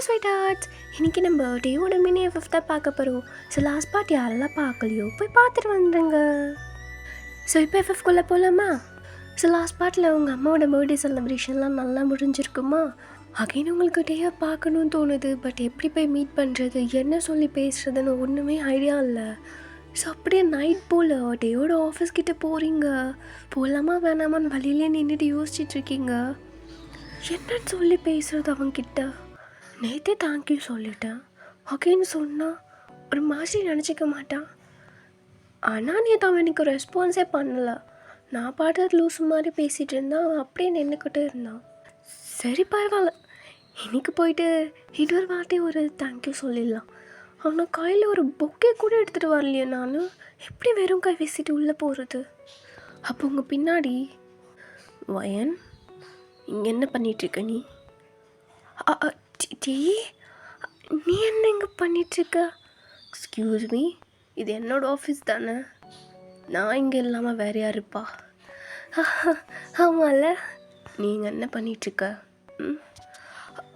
Sweet hearts. இன்றைக்கி நம்ம டேவோட mini FF தான் பார்க்க போகிறோம். ஸோ லாஸ்ட் பார்ட் யாரெல்லாம் பார்க்கலையோ போய் பார்த்துட்டு வந்துடுங்க. ஸோ இப்போ எஃப்எஃப்குள்ளே போகலாமா? ஸோ லாஸ்ட் பார்ட்டில் உங்கள் அம்மாவோட பர்த்டே செலிப்ரேஷன்லாம் நல்லா முடிஞ்சிருக்குமா? அகைன் உங்களுக்கு டேவை பார்க்கணுன்னு தோணுது. பட் எப்படி போய் மீட் பண்ணுறது, என்ன சொல்லி பேசுகிறதுன்னு ஒன்றுமே ஐடியா இல்லை. ஸோ அப்படியே நைட் போல் டேவோட ஆஃபீஸ்கிட்ட போகிறீங்க. போகலாமா வேணாமான்னு வழியிலே நின்றுட்டு யோசிச்சுட்ருக்கீங்க. என்னன்னு சொல்லி பேசுகிறது அவங்கிட்ட. நேற்றே தேங்க்யூ சொல்லிட்டேன். அகைன்னு சொன்னால் ஒரு மாதிரி நினச்சிக்க மாட்டான். ஆனால் நேற்று அவன் எனக்கு ரெஸ்பான்ஸே பண்ணலை. நான் பாட்டு லூஸ் மாதிரி பேசிகிட்டு இருந்தான். அவன் அப்படியே நின்றுக்கிட்டே இருந்தான். சரி பரவாயில்ல, இன்னைக்கு போயிட்டு இன்னொரு வாட்டி ஒரு தேங்க்யூ சொல்லிடலாம். அவனை கையில் ஒரு பொக்கே கூட எடுத்துகிட்டு வரலையே. நான் எப்படி வெறும் கை வீசிட்டு உள்ளே போகிறது? அப்போ உங்கள் பின்னாடி, வயன் இங்கே என்ன பண்ணிகிட்ருக்க நீ? நீ என்ன இங்கே பண்ணிகிட்ருக்க? எக்ஸ்கியூஸ் மீ, இது என்னோடய ஆஃபீஸ் தானே. நான் இங்கே இல்லாமல் வேறு யார் இருப்பா? ஆமாம்ல. நீங்கள் என்ன பண்ணிகிட்ருக்க?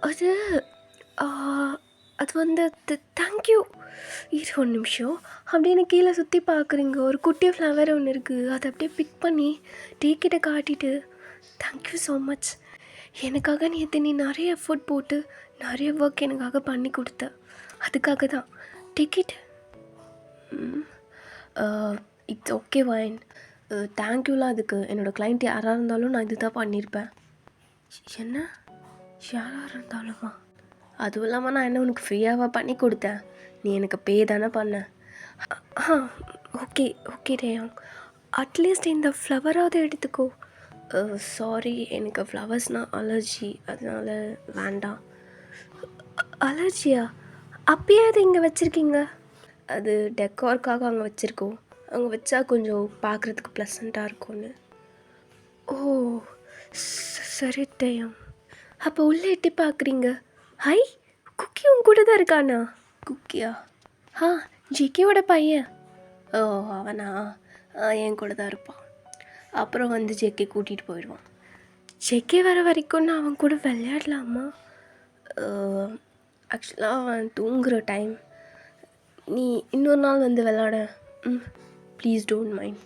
அது அது வந்து தேங்க்யூ. இது ஒரு நிமிஷம். அப்படின்னு கீழே சுற்றி பார்க்குறீங்க. ஒரு குட்டி ஃப்ளவர் ஒன்று இருக்குது. அதை அப்படியே பிக் பண்ணி டீக்கிட்ட காட்டிட்டு தேங்க்யூ ஸோ மச். எனக்காக நீ நிறைய எஃபோர்ட் போட்டு நிறைய ஒர்க் எனக்காக பண்ணி கொடுத்த. அதுக்காக தான் டிக்கெட். It's okay fine. தேங்க்யூலாம் அதுக்கு. என்னோடய கிளைண்ட் யாராக இருந்தாலும் நான் இது தான் பண்ணியிருப்பேன். என்ன யாராக இருந்தாலுமா? அதுவும் இல்லாமல் நான் என்ன உனக்கு ஃப்ரீயாகவா பண்ணி கொடுத்தேன்? நீ எனக்கு பே தானே பண்ண. ஓகே ஓகே ரேயாங், அட்லீஸ்ட் இந்த ஃப்ளவராவது எடுத்துக்கோ. சாரி, எனக்கு ஃப்ளவர்ஸ்னால் அலர்ஜி, அதனால் வேண்டாம். அலர்ஜியா? அப்பயே அது இங்கே வச்சுருக்கீங்க? அது டெக்கார்க்காக அங்கே வச்சுருக்கோம். அங்கே வச்சா கொஞ்சம் பார்க்குறதுக்கு ப்ளசண்ட்டாக இருக்கும்னு. ஓ சரி டயம். அப்போ உள்ளே எட்டி பார்க்குறீங்க. ஹை, குக்கி உங்க கூட தான் இருக்கானா? குக்கியா? ஜிகேவோட பையன். ஓ அவனா? என் கூட தான் இருப்பான். அப்புறம் வந்து ஜெக்கே கூட்டிகிட்டு போயிடுவான். ஜெக்கே வர வரைக்கும் நான் அவன் கூட விளையாடலாமா? ஆக்சுவலாக அவன் தூங்குகிற டைம். நீ இன்னொரு நாள் வந்து விளையாட. Please don't mind.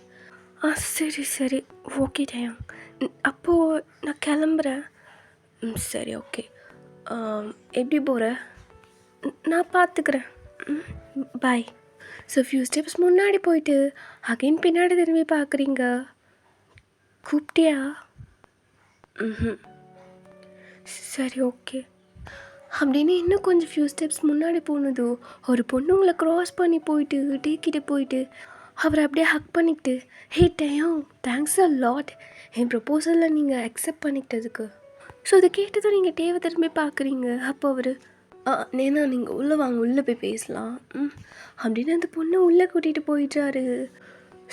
சரி சரி ஓகே டயம். அப்போது நான் கிளம்புறேன். சரி ஓகே. எப்படி போகிற? நான் பார்த்துக்கிறேன். பாய். ஸோ ஃபியூ ஸ்டெப்ஸ் முன்னாடி போயிட்டு அகைன் பின்னாடி திரும்பி பார்க்குறீங்க. கூப்பிட்டியா? சரி ஓகே. அப்படின்னு இன்னும் கொஞ்சம் ஃபியூ ஸ்டெப்ஸ் முன்னாடி போனதோ ஒரு பொண்ணு உங்களை க்ராஸ் பண்ணி போயிட்டு டேக்கிட்ட போயிட்டு அவரை அப்படியே ஹக் பண்ணிக்கிட்டு, ஹே டயம், தேங்க்ஸ் அ லாட் என் ப்ரப்போசலில் நீங்கள் அக்செப்ட் பண்ணிக்கிட்டதுக்கு. ஸோ அதை கேட்டதும் நீங்கள் டேவை திரும்பி பார்க்குறீங்க. அப்போ அவர் நேனா நீங்கள் உள்ளே வாங்க, உள்ளே போய் பேசலாம் அப்படின்னு அந்த பொண்ணை உள்ளே கூட்டிகிட்டு போயிட்டாரு.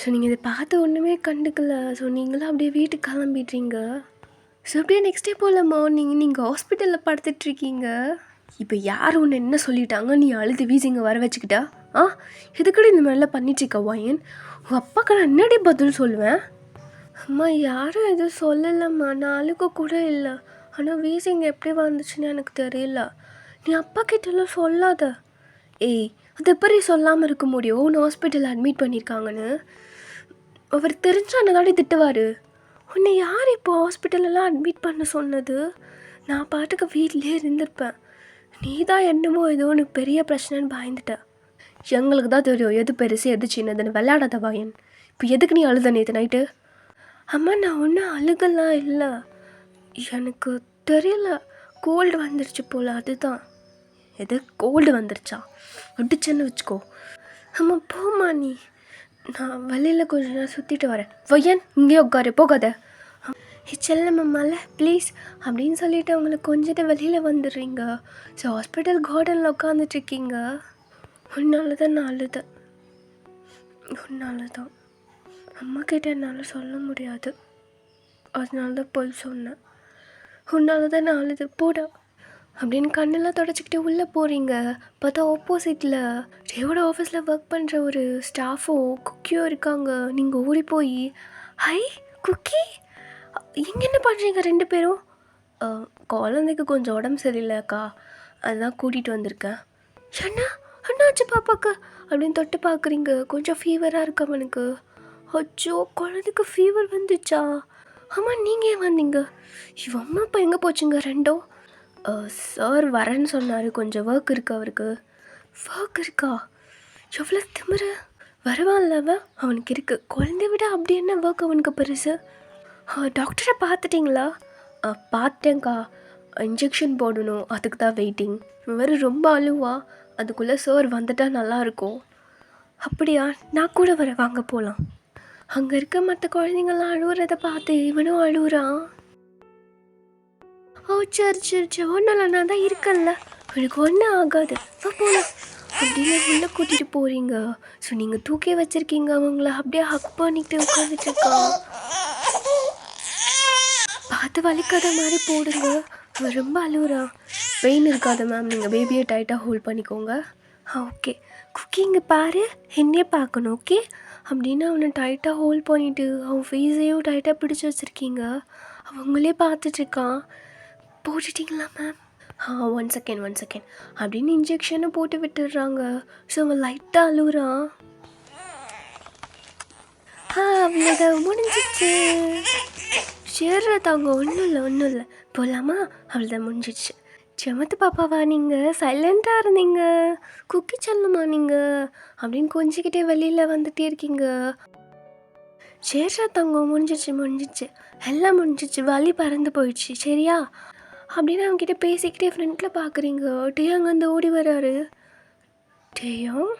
ஸோ நீங்கள் இதை பார்த்து ஒன்றுமே கண்டுக்கல. ஸோ நீங்களும் அப்படியே வீட்டுக்கு கிளம்பிடுறீங்க. ஸோ அப்படியே நெக்ஸ்ட் டே போல் மார்னிங் நீங்கள் ஹாஸ்பிட்டலில் படுத்துட்ருக்கீங்க. இப்போ யார் ஒன்று என்ன சொல்லிட்டாங்க, நீ அழுது வீசி இங்கே வர வச்சுக்கிட்டா? எதுக்கடி இந்த மாதிரிலாம் பண்ணிட்டுருக்க வாயன்? உங்கள் அப்பாவுக்கு நான் என்னடி பதில் சொல்லுவேன்? அம்மா யாரும் எதுவும் சொல்லலைம்மா, நான் அழுக கூட இல்லை. ஆனால் வீசிங்க எப்படி வந்துச்சுன்னு எனக்கு தெரியல. நீ அப்பா கிட்டலாம் சொல்லாத. ஏய், அது எப்படி சொல்லாமல் இருக்க முடியும்? ஒன்று ஹாஸ்பிட்டலில் அட்மிட் பண்ணியிருக்காங்கன்னு அவர் தெரிஞ்சா என்னதாடி திட்டுவார். உன்னை யார் இப்போ ஹாஸ்பிட்டலெல்லாம் அட்மிட் பண்ண சொன்னது? நான் பாட்டுக்கு வீட்டிலே இருந்திருப்பேன். நீ தான் என்னமோ ஏதோ உனக்கு பெரிய பிரச்சனைன்னு பயந்துட்டேன். எங்களுக்கு தான் தெரியும் எது பெருசு எது சின்னதுன்னு. விளையாடாத வாயன். இப்போ எதுக்கு நீ அழுத நேற்று நைட்டு? அம்மா நான் ஒன்றும் அழுகலாம் இல்லை, எனக்கு தெரியல, கோல்டு வந்துருச்சு போல், அதுதான். எது கோல்டு வந்துருச்சா? அடிச்சேன்னு வச்சுக்கோ. அம்மா போம்மா நீ, நான் வெளியில் கொஞ்ச நேரம் சுற்றிட்டு வரேன். வையன் இங்கே உட்காரு, போகாத. செல்லம்மால ப்ளீஸ் அப்படின்னு சொல்லிவிட்டு அவங்களுக்கு கொஞ்சிட்டு வெளியில் வந்துடுறீங்க. ஸோ ஹாஸ்பிட்டல் கார்டனில் உட்காந்துட்ருக்கீங்க. உன்னால தான் நான் அழுதேன். உன்னால தான். அம்மா கிட்ட என்னால் சொல்ல முடியாது, அதனால தான் போய் சொன்னேன். உன்னால தான் நான் அழுது போடா அப்படின்னு கண்ணெல்லாம் தொடச்சிக்கிட்டு உள்ளே போகிறீங்க. பார்த்தா ஆப்போசிட்டில் டேவோட ஆஃபீஸில் ஒர்க் பண்ணுற ஒரு ஸ்டாஃபோ குக்கியோ இருக்காங்க. நீங்கள் ஓடி போய், ஹை குக்கி, இங்கே என்ன பண்ணுறீங்க ரெண்டு பேரும்? குழந்தைக்கு கொஞ்சம் உடம்பு சரியில்லைக்கா, அதான் கூட்டிகிட்டு வந்திருக்கேன். அண்ணா அண்ணாச்சு பாப்பாக்கு அப்படின்னு தொட்டு பார்க்குறீங்க. கொஞ்சம் ஃபீவராக இருக்கு அவனுக்கு. அச்சோ, குழந்தைக்கு ஃபீவர் வந்துச்சா? ஆமாம், நீங்கள் ஏன் வந்தீங்க? இவன் அம்மா அப்பா எங்கே போச்சுங்க ரெண்டும்? சார் வரேன்னு சொன்னார், கொஞ்சம் ஒர்க் இருக்குது அவருக்கு. ஒர்க் இருக்கா? எவ்வளோ திமிரு! வரவான்ல அவனுக்கு இருக்குது. குழந்தைய விட அப்படி என்ன ஒர்க் அவனுக்கு பெருசு? டாக்டரை பார்த்துட்டிங்களா? பார்த்தேங்க்கா. இன்ஜெக்ஷன் போடணும், அதுக்கு தான் வெயிட்டிங். வேறு ரொம்ப அழுவா, அதுக்குள்ளே சார் வந்துட்டால் நல்லாயிருக்கும். அப்படியா? நான் கூட வரேன், வாங்க போகலாம். அங்கே இருக்க மற்ற குழந்தைங்கள்லாம் அழுவுறதை பார்த்து இவனும் அழுகுறான். ஓ சரி சரி சரி, ஒன்றும் இல்லை, நான் தான் இருக்கேன்ல, எனக்கு ஒன்றும் ஆகாது, வா போகலாம் அப்படின்னு உள்ளே கூட்டிகிட்டு போகிறீங்க. ஸோ நீங்கள் தூக்கி வச்சுருக்கீங்க அவங்கள, அப்படியே ஹக் பண்ணிட்டு உட்காந்துட்ருக்கா. பார்த்து வலிக்காத மாதிரி போடுங்க. அவன் ரொம்ப அழுகுறான். பெயின் இருக்காது மேம், நீங்கள் பேபியை டைட்டாக ஹோல்ட் பண்ணிக்கோங்க. ஓகே. குக்கிங்க பாரு, என்னையே பார்க்கணும், ஓகே அப்படின்னு அவனை டைட்டாக ஹோல்ட் பண்ணிவிட்டு அவன் ஃபேஸையும் டைட்டாக பிடிச்சி வச்சுருக்கீங்க. அவங்களே பார்த்துட்ருக்கான். போட்டுட்டிங்களா மேம்? ஒன் செகண்ட் அப்படின்னு இன்ஜெக்ஷனும் போட்டு விட்டுடுறாங்க. ஸோ அவன் லைட்டாக அழுகுறான். அவ்வளோதான், முடிஞ்சிச்சு. சேர்றதாங்க, ஒன்றும் இல்லை போகலாமா? அவ்வளோதான், முடிஞ்சிடுச்சு. செமத்து பாப்பாவா நீங்கள்? சைலண்ட்டாக இருந்தீங்க. குக்கி சொல்லுமா நீங்கள் அப்படின்னு கொஞ்சிக்கிட்டே வெளியில் வந்துகிட்டே இருக்கீங்க. சேர்றா தங்கம், முடிஞ்சிச்சு, எல்லாம் முடிஞ்சிச்சு, வலி பறந்து போயிடுச்சு, சரியா அப்படின்னு அவங்ககிட்ட பேசிக்கிட்டே ஃப்ரெண்டில் பார்க்குறீங்க. டே அங்கேருந்து ஓடி வராரு. டேயும்,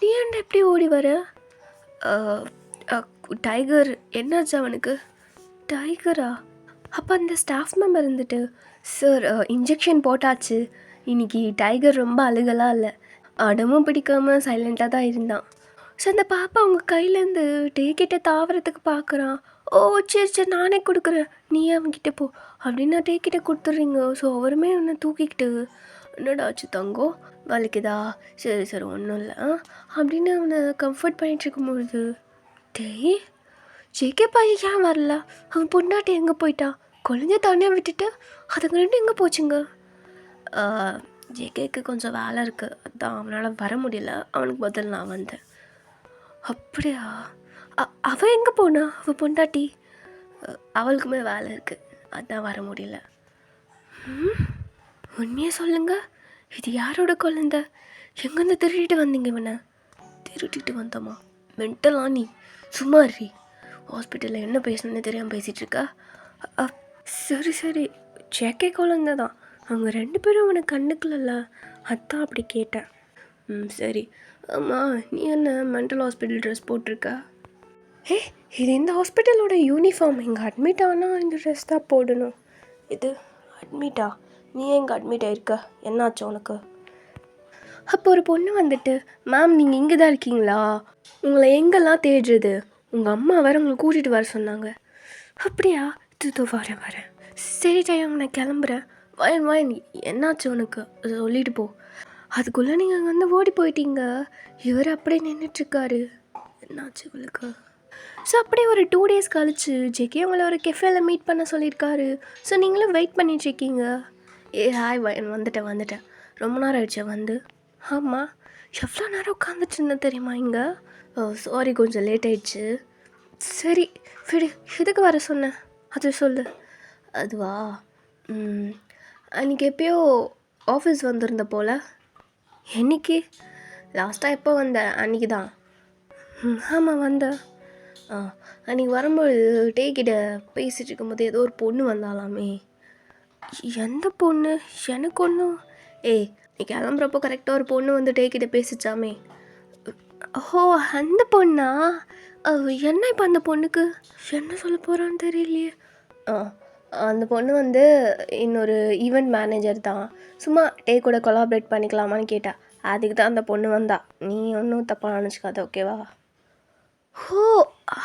நீ ஏன்டா எப்படி ஓடி வர? டைகர், என்னாச்சு அவனுக்கு? டைகரா? அப்போ அந்த ஸ்டாஃப் மெம்பர் இருந்துட்டு, சார் இன்ஜெக்ஷன் போட்டாச்சு, இன்றைக்கி டைகர் ரொம்ப அழுகலாம் இல்லை, அடமும் பிடிக்காமல் சைலண்ட்டாக தான் இருந்தான். ஸோ அந்த பாப்பா அவங்க கையிலேருந்து டேக்கிட்ட தாவறதுக்கு பார்க்குறான். ஓ சரி நானே கொடுக்குறேன், நீ அவன்கிட்ட போ அப்படின்னு டேக்கிட்ட கொடுத்துட்றீங்க. ஸோ அவருமே அவனை தூக்கிக்கிட்டு, என்னடாச்சு தங்கம், வலிக்குதா? சரி ஒன்றும் இல்லை அப்படின்னு அவனை கம்ஃபர்ட் பண்ணிகிட்டு இருக்கும்பொழுது, டேய் ஜேகே பையன் ஏன் வரல? அவன் பொண்டாட்டி எங்கே போயிட்டா? குழந்தைய தனியாக விட்டுட்டு அதுங்க ரெண்டு எங்கே போச்சுங்க? ஜேகேக்கு கொஞ்சம் வேலை இருக்குது, அதான் அவனால் வர முடியல, அவனுக்கு பதில் நான் வந்தேன். அப்படியா? அவள் எங்கே போனா? அவள் பொண்டாட்டி? அவளுக்குமே வேலை இருக்குது, அதான் வர முடியல. உண்மையாக சொல்லுங்க, இது யாரோட குழந்தை? எங்கேருந்து திருடிட்டு வந்தீங்க இவனை? திருட்டிட்டு வந்தோமா? மென்டலா நீ? சும்மா ரீ, ஹாஸ்பிட்டலில் என்ன பேசணுன்னு தெரியாமல் பேசிகிட்ருக்கா? சரி ஜேகே குழந்தை தான், அவங்க ரெண்டு பேரும் அவனை கண்ணுக்குள்ளல, அதான் அப்படி கேட்டேன். சரி. ஆமாம், நீ என்ன மென்டல் ஹாஸ்பிட்டல் ட்ரெஸ் போட்டிருக்க? இது இந்த ஹாஸ்பிட்டலோட யூனிஃபார்ம், இங்கே அட்மிட் ஆனால் இந்த ட்ரெஸ் தான் போடணும். இது அட்மிட்டா? நீ எங்கே அட்மிட் ஆயிருக்க? என்னாச்சு உனக்கு? அப்போ ஒரு பொண்ணு வந்துட்டு, மேம் நீங்கள் இங்கே தான் இருக்கீங்களா, உங்களை எங்கெல்லாம் தேடுறது, உங்கள் அம்மா வேறு உங்களை கூட்டிகிட்டு வர சொன்னாங்க. அப்படியா? இது வரேன். சரி டைம், நான் கிளம்புறேன். வயன் என்னாச்சு உனக்கு, சொல்லிட்டு போ. அதுக்குள்ளே நீங்கள் அங்கே வந்து ஓடி போயிட்டீங்க. இவர் அப்படியே நின்றுட்டுருக்காரு. என்னாச்சு உங்களுக்கு? ஸோ அப்படியே ஒரு 2 days கழிச்சு ஜேகே உங்களை ஒரு கெஃபேல மீட் பண்ண சொல்லியிருக்காரு. ஸோ நீங்களும் வெயிட் பண்ணிட்டுருக்கீங்க. ஹாய் வயன், வந்துட்டேன், ரொம்ப நேரம் ஆயிடுச்சு வந்து. ஆமாம், எவ்வளோ நேரம் உட்காந்துட்டு இருந்தேன் தெரியுமா இங்கே? சாரி, கொஞ்சம் லேட் ஆயிடுச்சு. சரி விடு, எதுக்கு வர சொன்னேன் அது சொல்லு. அதுவா, அன்றைக்கி எப்பயோ ஆஃபீஸ் வந்திருந்த போல். என்னைக்கு? லாஸ்ட்டாக எப்போ வந்தேன்? அன்றைக்கி தான். ஆமாம் வந்தேன். அன்றைக்கி வரும்போது டேக்கிட்ட பேசிகிட்டு இருக்கும்போது ஏதோ ஒரு பொண்ணு வந்தாலாமே. எந்த பொண்ணு? எனக்கு ஒன்றும். நீ கிளம்புறப்போ கரெக்டாக ஒரு பொண்ணு வந்து டேக்கிட்ட பேசிச்சாமே. ஓ அந்த பொண்ணா? என்ன இப்போ அந்த பொண்ணுக்கு என்ன சொல்ல போகிறான்னு தெரியலையே. அந்த பொண்ணு வந்து இன்னொரு ஈவெண்ட் மேனேஜர் தான், சும்மா டே கூட கொலாபரேட் பண்ணிக்கலாமான்னு கேட்டா. அதுக்கு தான் அந்த பொண்ணு வந்தா. நீ ஒன்றும் தப்பாக நினச்சிக்காத, ஓகேவா? ஓ,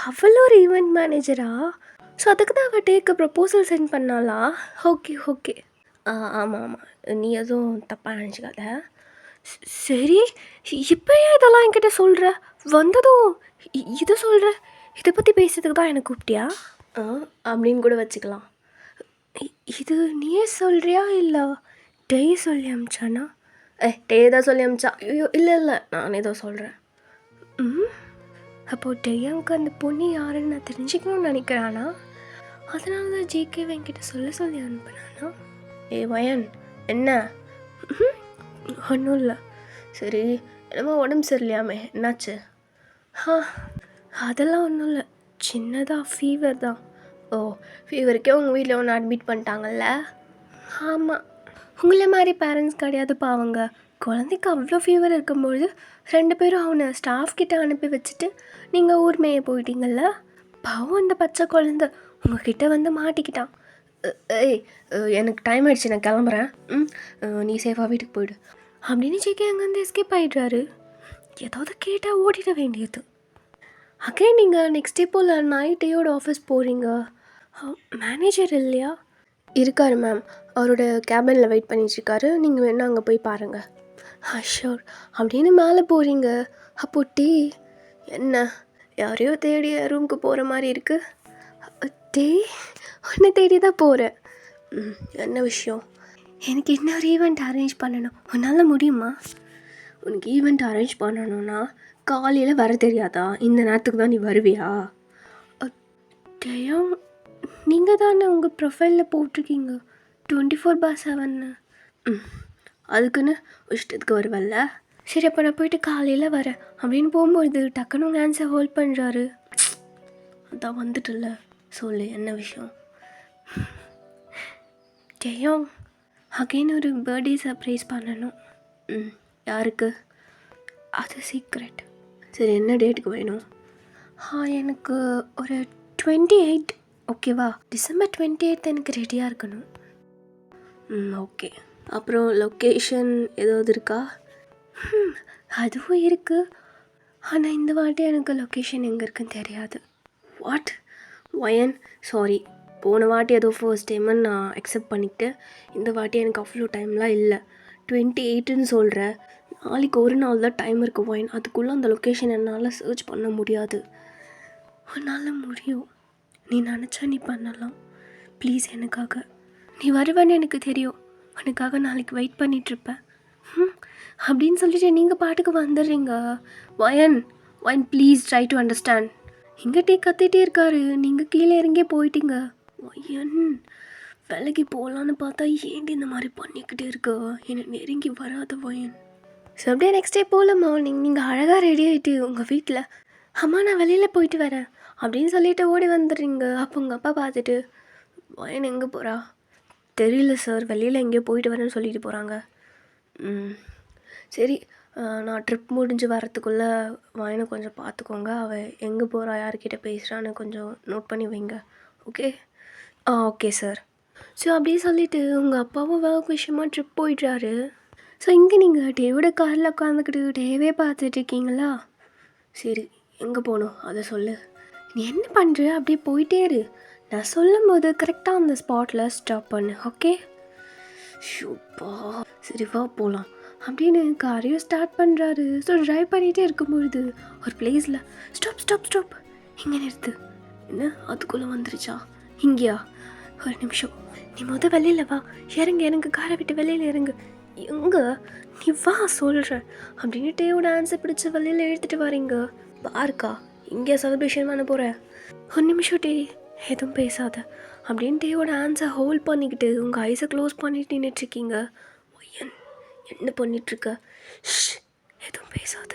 அவ்வளோ ஒரு ஈவெண்ட் மேனேஜரா? ஸோ அதுக்கு தான் அவள் டேக்கு ப்ரப்போசல் சென்ட் பண்ணாளா? ஓகே. ஆமாம், நீ எதுவும் தப்பாக நினச்சிக்காத. சரி, இப்போ ஏன் இதெல்லாம் என்கிட்ட சொல்கிற? வந்ததும் இதை சொல்கிற? இதை பற்றி பேசுறதுக்கு தான் எனக்கு கூப்பிட்டியா? அப்படின்னு கூட வச்சுக்கலாம். இது நீயே சொல்கிறியா இல்லை டெய் சொல்லி அமிச்சானா? டே தான் சொல்லி அமிச்சா. ஐயோ இல்லை நானே தான் சொல்கிறேன். அப்போது டெய்யாவுக்கு அந்த பொண்ணு யாருன்னு நான் தெரிஞ்சுக்கணும்னு நினைக்கிறானா? அதனால தான் ஜேகேவை என்கிட்ட சொல்லி அனுப்பினானா? வயன் என்ன? ஒன்றும் இல்லை. சரி, என்னமோ உடம்பு சரியில்லையாமே, என்னாச்சு? அதெல்லாம் ஒன்றும் இல்லை, சின்னதாக ஃபீவர் தான். ஓ, ஃபீவருக்கே உங்கள் வீட்டில் ஒன்று அட்மிட் பண்ணிட்டாங்கல்ல? ஆமாம், உங்களை மாதிரி பேரண்ட்ஸ் கிடையாது பாவங்க. குழந்தைக்கு அவ்வளோ ஃபீவர் இருக்கும்பொழுது 2 பேரும் அவனை ஸ்டாஃப் கிட்ட அனுப்பி வச்சுட்டு நீங்கள் ஊர் மேய போயிட்டீங்கள்ல. பாவம் அந்த பச்சை குழந்தை உங்ககிட்ட வந்து மாட்டிக்கிட்டான். எனக்கு டைம் ஆகிடுச்சு, நான் கிளம்புறேன். நீ சேஃபாக வீட்டுக்கு போயிடு அப்படின்னு ஜேகே அங்கேருந்து எஸ்கேப் ஆகிடுறாரு. ஏதாவது கேட்டால் ஓடிட வேண்டியது. அகைன் நீங்கள் நெக்ஸ்ட் டே போல் நைட்டேயோட ஆஃபீஸ் போகிறீங்க. மேனேஜர் இல்லையா? இருக்கார் மேம், அவரோட கேபினில் வெயிட் பண்ணிட்டுருக்காரு. நீங்கள் வேணால் அங்கே போய் பாருங்கள். ஷோர் அப்படின்னு மேலே போகிறீங்க. அப்போ டீ என்ன யாரையோ தேடி ரூமுக்கு போகிற மாதிரி இருக்குது. டீ உன்னை தேடி தான் போகிறேன். என்ன விஷயம்? எனக்கு இன்னொரு ஈவெண்ட் அரேஞ்ச் பண்ணணும். உன்னால் முடியுமா? உனக்கு ஈவெண்ட் அரேஞ்ச் பண்ணணுன்னா காலையில் வர தெரியாதா? இந்த நேரத்துக்கு தான் நீ வருவியா? டேயும், நீங்கள் தானே உங்கள் ப்ரொஃபைலில் போட்டிருக்கீங்க 24/7. அதுக்குன்னு இஷ்டத்துக்கு வருவல்ல. சரி, அப்போ நான் போயிட்டு காலையில் வரேன் அப்படின்னு போகும்பொழுது டக்குன்னு உங்கள் ஆன்சர் ஹோல்ட் பண்ணுறாரு. அதான் வந்துட்டுல்ல, சொல்லு என்ன விஷயம்? ஜெயம், அகைன் ஒரு பர்த்டே சர்ப்ரைஸ் பண்ணணும். யாருக்கு? அது சீக்ரெட். சரி, என்ன டேட்டுக்கு வேணும்? எனக்கு ஒரு 28 ஓகேவா? டிசம்பர் 28 எனக்கு ரெடியாக இருக்கணும். ஓகே. அப்புறம் லொக்கேஷன் ஏதாவது இருக்கா? அதுவும் இருக்குது. ஆனால் இந்த வாட்டி எனக்கு லொக்கேஷன் எங்கே இருக்குன்னு தெரியாது. வாட்? வயன், சாரி, போன வாட்டி ஏதோ ஃபர்ஸ்ட் டைமுன்னு நான் அக்செப்ட் பண்ணிக்கிட்டேன். இந்த வாட்டி எனக்கு அவ்வளோ டைம்லாம் இல்லை. 28ன்னு சொல்கிறேன். நாளைக்கு ஒரு நாள் தான் டைம் இருக்குது வயன். அதுக்குள்ளே அந்த லொக்கேஷன் என்னால் சர்ச் பண்ண முடியாது. உன்னால் முடியும். நீ நினச்சா நீ பண்ணலாம். ப்ளீஸ், எனக்காக. நீ வருவேன்னு எனக்கு தெரியும். உனக்காக நாளைக்கு வெயிட் பண்ணிகிட்ருப்பேன். அப்படின்னு சொல்லிட்டு நீங்கள் பாட்டுக்கு வந்துடுறீங்க. வயன் ப்ளீஸ் ட்ரை டு அண்டர்ஸ்டாண்ட். இங்கே டீ கத்திட்டே இருக்காரு, நீங்கள் கீழே இறங்கே போயிட்டீங்க. வயன், விலைக்கு போகலான்னு பார்த்தா ஏண்டி இந்த மாதிரி பண்ணிக்கிட்டே இருக்க? என்னை நெருங்கி வராத வயன். ஸோ அப்படியே நெக்ஸ்ட் டே போல் மார்னிங் நீங்கள் அழகாக ரெடி ஆகிட்டு உங்கள் வீட்டில், அம்மா நான் வெளியில் போயிட்டு வரேன் அப்படின்னு சொல்லிட்டு ஓடி வந்துடுறீங்க. அப்போ உங்கள் அப்பா பார்த்துட்டு, வயன் எங்கே போகிறா? தெரியல சார், வெளியில் எங்கேயோ போயிட்டு வரேன்னு சொல்லிட்டு போகிறாங்க. சரி, நான் ட்ரிப் முடிஞ்சு வரத்துக்குள்ளே வயனை கொஞ்சம் பார்த்துக்கோங்க. அவள் எங்கே போகிறா, யார்கிட்ட பேசுகிறான்னு கொஞ்சம் நோட் பண்ணி வைங்க. ஓகே? Okay sir. ஸோ அப்படியே சொல்லிவிட்டு உங்கள் அப்பாவும் ஒர்க் விஷயமா ட்ரிப் போயிடுறாரு. ஸோ இங்கே நீங்கள் டேவோட காரில் உட்காந்துக்கிட்டு டேவே பார்த்துட்ருக்கீங்களா? சரி, எங்கே போகணும் அதை சொல்லு. நீ என்ன பண்ணுற? அப்படியே போயிட்டே இரு. நான் சொல்லும் போது கரெக்டாக அந்த ஸ்பாட்டில் ஸ்டாப் பண்ணு. ஓகே? ஷூப்பா, சரி வா போகலாம் அப்படின்னு காரையும் ஸ்டார்ட் பண்ணுறாரு. ஸோ ட்ரைவ் பண்ணிகிட்டே இருக்கும்பொழுது ஒரு பிளேஸில் ஸ்டாப் இங்கே நிறுத்து. என்ன அதுக்குள்ளே வந்துருச்சா? இங்கேயா? ஒரு நிமிஷம், நீ வெளியில் வா. இறங்கு காரை விட்டு வெளியில் இறங்கு. எங்கே? நீ வா சொல்கிறேன் அப்படின்னு டேவோட ஆன்சர் பிடிச்சி வெளியில் எடுத்துகிட்டு வரீங்க. பாருக்கா, இங்கே செலிப்ரேஷன் பண்ண போகிறேன். ஒரு நிமிஷம் டே, எதுவும் பேசாத அப்படின்னு டேவோட ஆன்சர் ஹோல்ட் பண்ணிக்கிட்டு உங்கள் ஐஸை க்ளோஸ் பண்ணிட்டு நின்றுட்டுருக்கீங்க. என்ன பண்ணிகிட்ருக்க? எதுவும் பேசாத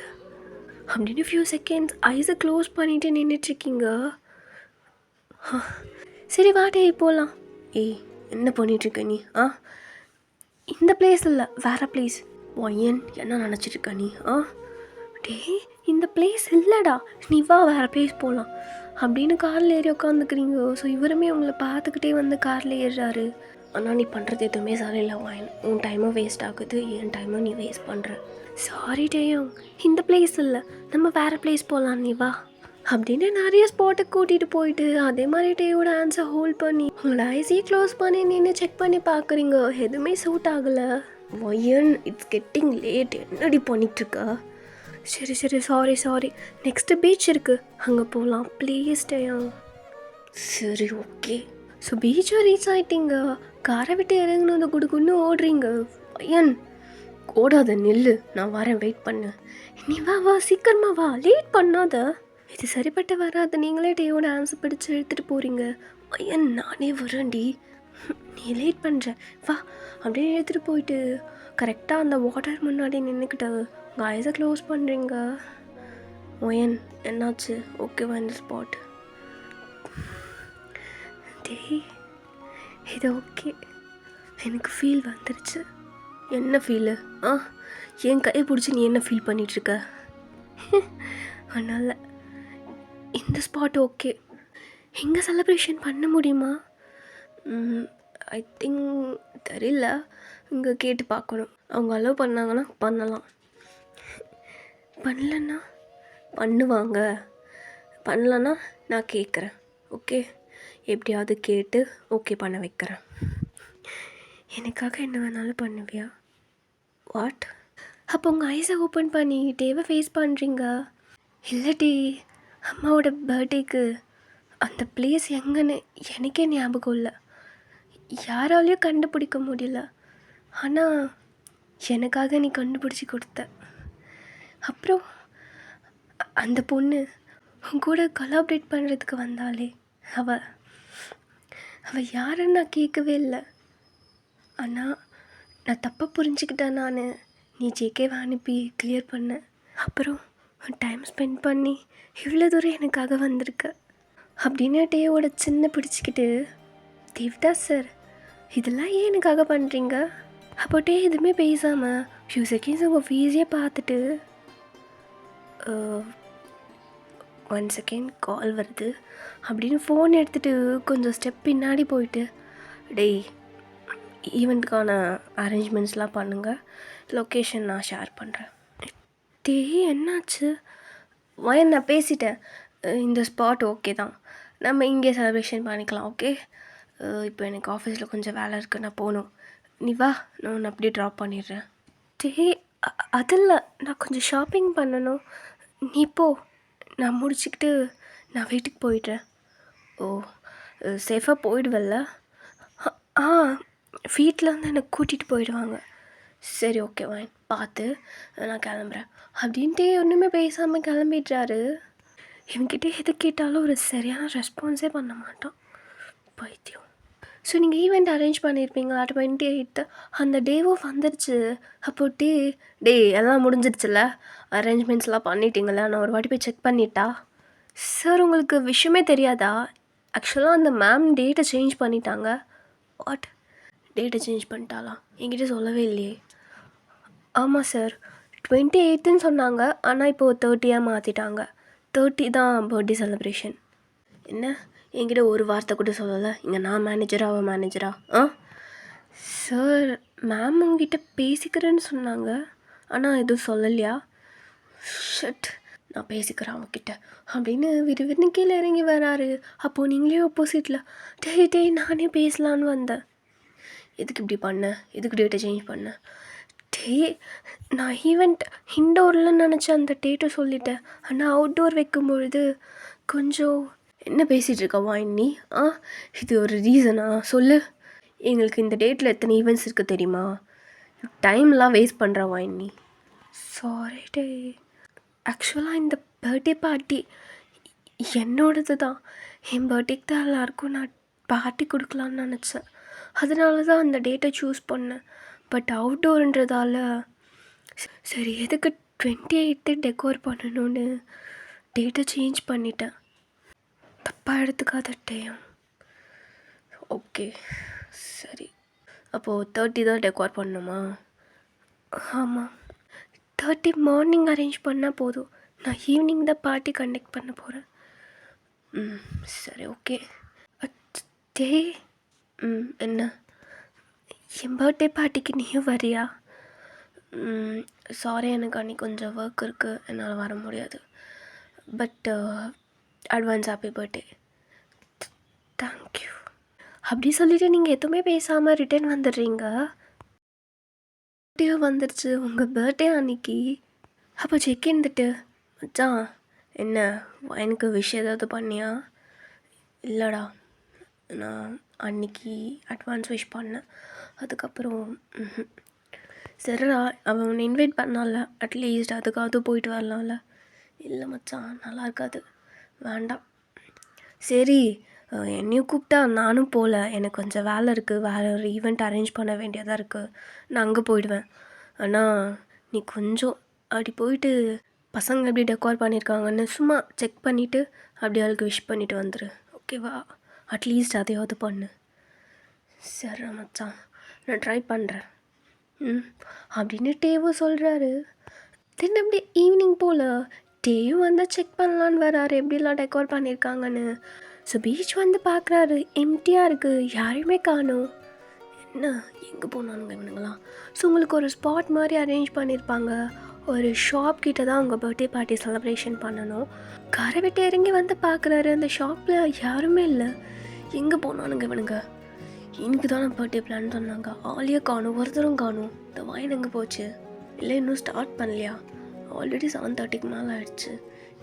அப்படின்னு ஃபியூ செகண்ட்ஸ் ஐஸை க்ளோஸ் பண்ணிவிட்டு நின்றுட்டுருக்கீங்க. சரி வாடே போகலாம். என்ன பண்ணிகிட்ருக்க நீ? இந்த பிளேஸ் இல்லை, வேறு பிளேஸ். வயன், என்ன நினச்சிட்ருக்க நீ? டே, இந்த பிளேஸ் இல்லைடா, நீ வா வேறு பிளேஸ் போகலாம் அப்படின்னு காரில் ஏறி உட்காந்துக்கிறீங்க. ஸோ இவருமே உங்களை பார்த்துக்கிட்டே வந்து காரில் ஏறுறாரு. ஆனால் நீ பண்ணுறது எதுவுமே சரியில்லை வயன். உன் டைமும் வேஸ்ட் ஆகுது, என் டைமும் நீ வேஸ்ட் பண்ணுற. சாரி டேயும், இந்த பிளேஸ் இல்லை, நம்ம வேறு பிளேஸ் போகலாம், நீ வா அப்படின்னு நிறைய ஸ்பாட்டுக்கு கூட்டிகிட்டு போயிட்டு அதே மாதிரி டேயோட ஆன்சர் ஹோல்ட் பண்ணி உங்களோட ஐஸையே க்ளோஸ் பண்ணி நின்று செக் பண்ணி பார்க்குறீங்க. எதுவுமே சூட் ஆகலை. வயன், இட்ஸ் கெட்டிங் லேட், என்னடி பண்ணிகிட்ருக்க? சரி சாரி, நெக்ஸ்ட்டு பீச் இருக்குது, அங்கே போகலாம் ப்ளீஸ் டேயும். சரி ஓகே. ஸோ பீச்சும் ரீச் ஆகிட்டீங்க. காரை விட்டு இறங்கினது குடுக்குன்னு ஓடுறீங்க. ஐயன் ஓடாத நில்லு, நான் வரேன், வெயிட் பண்ணு. நீ வா வா சீக்கிரமா வா, லேட் பண்ணாத. இது சரிப்பட்டு வராது, நீங்களே டேயோட ஆன்சர் பிடிச்சு எடுத்துகிட்டு போகிறீங்க. ஐயன் நானே வரேன்டி, நீ லேட் பண்ணுற, வா. அப்படியே எடுத்துகிட்டு போயிட்டு கரெக்டாக அந்த வாட்டர் முன்னாடி நின்றுக்கிட்டு உங்கள் ஐஸை க்ளோஸ் பண்ணுறீங்க. ஒயன் என்னாச்சு, ஓகேவா இந்த ஸ்பாட்? டேய் இது ஓகே, எனக்கு ஃபீல் வந்துருச்சு. என்ன ஃபீலு? என் கையை பிடிச்சி நீ என்ன ஃபீல் பண்ணிகிட்ருக்க? அதனால் இந்த ஸ்பாட் ஓகே. எங்கே செலிப்ரேஷன் பண்ண முடியுமா? ஐ திங்க் தெரியல, இங்கே கேட்டு பார்க்கணும். அவங்க அலோவ் பண்ணாங்கன்னா பண்ணலாம், பண்ணலன்னா பண்ணுவாங்க, பண்ணலன்னா நான் கேட்குறேன். ஓகே, எப்படியாவது கேட்டு ஓகே பண்ண வைக்கிறேன். எனக்காக என்ன வேணாலும் பண்ணுவியா? வாட்? அப்போ உங்கள் ஐஸை ஓப்பன் பண்ணி டேவை ஃபேஸ் பண்ணுறீங்க. இல்லடி, அம்மாவோட பர்த்டேக்கு அந்த பிளேஸ் எங்கன்னு எனக்கே ஞாபகம் இல்லை, யாராலையும் கண்டுபிடிக்க முடியல. ஆனால் எனக்காக நீ கண்டுபிடிச்சி கொடுத்த. அப்புறம் அந்த பொண்ணு உன் கூட கொலாபரேட் பண்ணுறதுக்கு வந்தாலே, அவள் யாருன்னு நான் கேட்கவே இல்லை. ஆனால் நான் தப்பாக புரிஞ்சுக்கிட்டேன். நீ ஜேகேவை அனுப்பி கிளியர் பண்ண. அப்புறம் டைம் ஸ்பெண்ட் பண்ணி இவ்வளோ தூரம் எனக்காக வந்திருக்க அப்படின்னு டேயோட சின்ன பிடிச்சிக்கிட்டு, தேவ்தாஸ் சார் இதெல்லாம் ஏன் எனக்காக பண்ணுறீங்க? அப்போ டே எதுவுமே பேசாமல் ஃபியூ செகண்ட்ஸ் உங்கள் ஃபீஸையே பார்த்துட்டு, 1 செகண்ட் கால் வருது அப்படின்னு ஃபோன் எடுத்துகிட்டு கொஞ்சம் ஸ்டெப் பின்னாடி போயிட்டு, டேய் ஈவெண்ட்டுக்கான அரேஞ்ச்மெண்ட்ஸ்லாம் பண்ணுங்கள், லொக்கேஷன் நான் ஷேர் பண்ணுறேன். டேய் என்னாச்சு? வயன் நான் பேசிட்டேன், இந்த ஸ்பாட் ஓகே தான், நம்ம இங்கே செலிப்ரேஷன் பண்ணிக்கலாம். ஓகே, இப்போ எனக்கு ஆஃபீஸில் கொஞ்சம் வேலை இருக்குது, நான் போகணும். நீ வா, நான் உன்னை அப்படியே ட்ராப் பண்ணிடுறேன். டேய் அதில்ல, நான் கொஞ்சம் ஷாப்பிங் பண்ணணும், நீ போ, நான் முடிச்சுக்கிட்டு நான் வீட்டுக்கு போயிடுறேன். ஓ சேஃபாக போயிடுவல்ல? ஆ வீட்டில் வந்து என்னை கூட்டிகிட்டு போயிடுவாங்க. சரி ஓகே வாங்க, பார்த்து நான் கிளம்புறேன் அப்படின்ட்டு ஒன்றுமே பேசாமல் கிளம்பிடுறாரு. இவன்கிட்ட எது கேட்டாலும் ஒரு சரியான ரெஸ்பான்ஸே பண்ண மாட்டான், பைத்தியம். ஸோ நீங்கள் ஈவெண்ட் அரேஞ்ச் பண்ணியிருப்பீங்களா 28th, அந்த டேவும் வந்துருச்சு. அப்போ டே எல்லாம் முடிஞ்சிடுச்சுல்ல, அரேஞ்ச்மெண்ட்ஸ்லாம் பண்ணிட்டீங்களா? நான் ஒரு வாட்டி போய் செக் பண்ணிட்டா? சார் உங்களுக்கு விஷயமே தெரியாதா? ஆக்சுவலாக அந்த மேம் டேட்டை சேஞ்ச் பண்ணிட்டாங்க. வாட்? டேட்டை சேஞ்ச் பண்ணிட்டாளா? என்கிட்ட சொல்லவே இல்லையே. ஆமாம் சார், 28ன்னு சொன்னாங்க, ஆனால் இப்போது 30 மாற்றிட்டாங்க. 30 தான் பர்த்டே செலிப்ரேஷன். என்ன, என்கிட்ட ஒரு வார்த்தை கூட சொல்லலை? இங்கே நான் மேனேஜரா, அவன் மேனேஜரா? சார் மேம் உங்ககிட்ட பேசிக்கிறேன்னு சொன்னாங்க, ஆனால் எதுவும் சொல்லலையா? ஷட், நான் பேசிக்கிறேன் அவங்கக்கிட்ட அப்படின்னு விறுவிறுன்னு கீழே இறங்கி வராரு. அப்போது நீங்களே ஆப்போசிட்டில் டேய் நானே பேசலான்னு வந்தேன். எதுக்கு இப்படி பண்ணேன்? எதுக்கு டேட்டை சேஞ்ச் பண்ணேன்? நான் ஈவெண்ட் இன்டோரில் நினச்ச அந்த டேட்டை சொல்லிட்டேன், ஆனால் அவுட்டோர் வைக்கும்பொழுது கொஞ்சம் என்ன பேசிகிட்டு இருக்கா வாயின் நீ? இது ஒரு ரீசனா சொல்லு? எங்களுக்கு இந்த டேட்டில் எத்தனை ஈவெண்ட்ஸ் இருக்குது தெரியுமா? டைம்லாம் வேஸ்ட் பண்ணுற வாயின் நீ. சாரி டே, ஆக்சுவலாக இந்த பர்த்டே பார்ட்டி என்னோடது தான். என் பர்த்டேக்கு தான் எல்லாருக்கும் நான் பார்ட்டி கொடுக்கலான்னு நினச்சேன், அதனால தான் அந்த டேட்டை சூஸ் பண்ணேன். பட் அவுட்டோர்ன்றதால சரி எதுக்கு 28 டெக்கோர் பண்ணணும்னு டேட்டை சேஞ்ச் பண்ணிட்டேன். தப்பாக எடுத்துக்காத டேயும். ஓகே சரி, அப்போது 30 தான் டெக்கோர் பண்ணணுமா? ஆமாம், 30 மார்னிங் அரேஞ்ச் பண்ணால் போதும், நான் ஈவினிங் தான் பார்ட்டி கண்டக்ட் பண்ண போகிறேன். சரி ஓகே. டே என்ன, என் பர்த்டே பார்ட்டிக்கு நீயும் வரியா? சாரி, எனக்கு அன்றைக்கி கொஞ்சம் ஒர்க் இருக்குது, என்னால் வர முடியாது. But advance happy birthday. Thank you. அப்படி சொல்லிவிட்டு நீங்கள் எதுவுமே பேசாமல் ரிட்டர்ன் வந்துடுறீங்க. பர்த்டே வந்துடுச்சு உங்கள் பர்த்டே அன்றைக்கி. அப்போ செக் இருந்துட்டு மச்சான் என்ன எனக்கு விஷயம் ஏதாவது பண்ணியா? இல்லைடா, நான் அன்றைக்கி அட்வான்ஸ் விஷ் பண்ணேன், அதுக்கப்புறம் சரிடா, அவன் உன்னை இன்வைட் பண்ணால, அட்லீஸ்ட் அதுக்காவது போயிட்டு வரலாம்ல. இல்லை மச்சான், நல்லா இருக்காது, வேண்டாம். சரி, என்னையும் கூப்பிட்டா நானும் போகல, எனக்கு கொஞ்சம் வேலை இருக்குது, வேறு ஒரு ஈவெண்ட் அரேஞ்ச் பண்ண வேண்டியதாக இருக்குது, நான் அங்கே போயிடுவேன். ஆனால் நீ கொஞ்சம் அப்படி போயிட்டு பசங்க எப்படி டெக்கார் பண்ணியிருக்காங்கன்னு சும்மா செக் பண்ணிவிட்டு அப்படி அவளுக்கு விஷ் பண்ணிவிட்டு வந்துடு, ஓகேவா? அட்லீஸ்ட் அதையாவது பண்ணு. சரி மச்சான், நான் ட்ரை பண்ணுறேன். அப்படின்னு டேவும் சொல்கிறாரு. தென் அப்படி ஈவினிங் போல் டேயும் வந்தால் செக் பண்ணலான்னு வராரு எப்படிலாம் டெக்கார் பண்ணியிருக்காங்கன்னு. ஸோ பீச் வந்து பார்க்குறாரு, எம்டியாக இருக்குது, யாரையுமே காணும். என்ன எங்கே போனானுங்க இவனுங்களாம்? ஸோ உங்களுக்கு ஒரு ஸ்பாட் மாதிரி அரேஞ்ச் பண்ணியிருப்பாங்க. ஒரு ஷாப் கிட்ட தான் உங்கள் பர்த்டே பார்ட்டி செலிப்ரேஷன் பண்ணணும். கரை விட்டு இறங்கி வந்து பார்க்குறாரு, அந்த ஷாப்பில் யாருமே இல்லை. எங்கே போனானுங்க இவனுங்க? இன்னைக்கு தானே பர்த்டே பிளான் சொன்னாங்க, ஆளையே காணும், ஒருத்தரும் காணும். இந்த வாயின் எங்கே போச்சு? இல்லை இன்னும் ஸ்டார்ட் பண்ணலையா? ஆல்ரெடி 7:30க்கு மேலே ஆயிடுச்சு.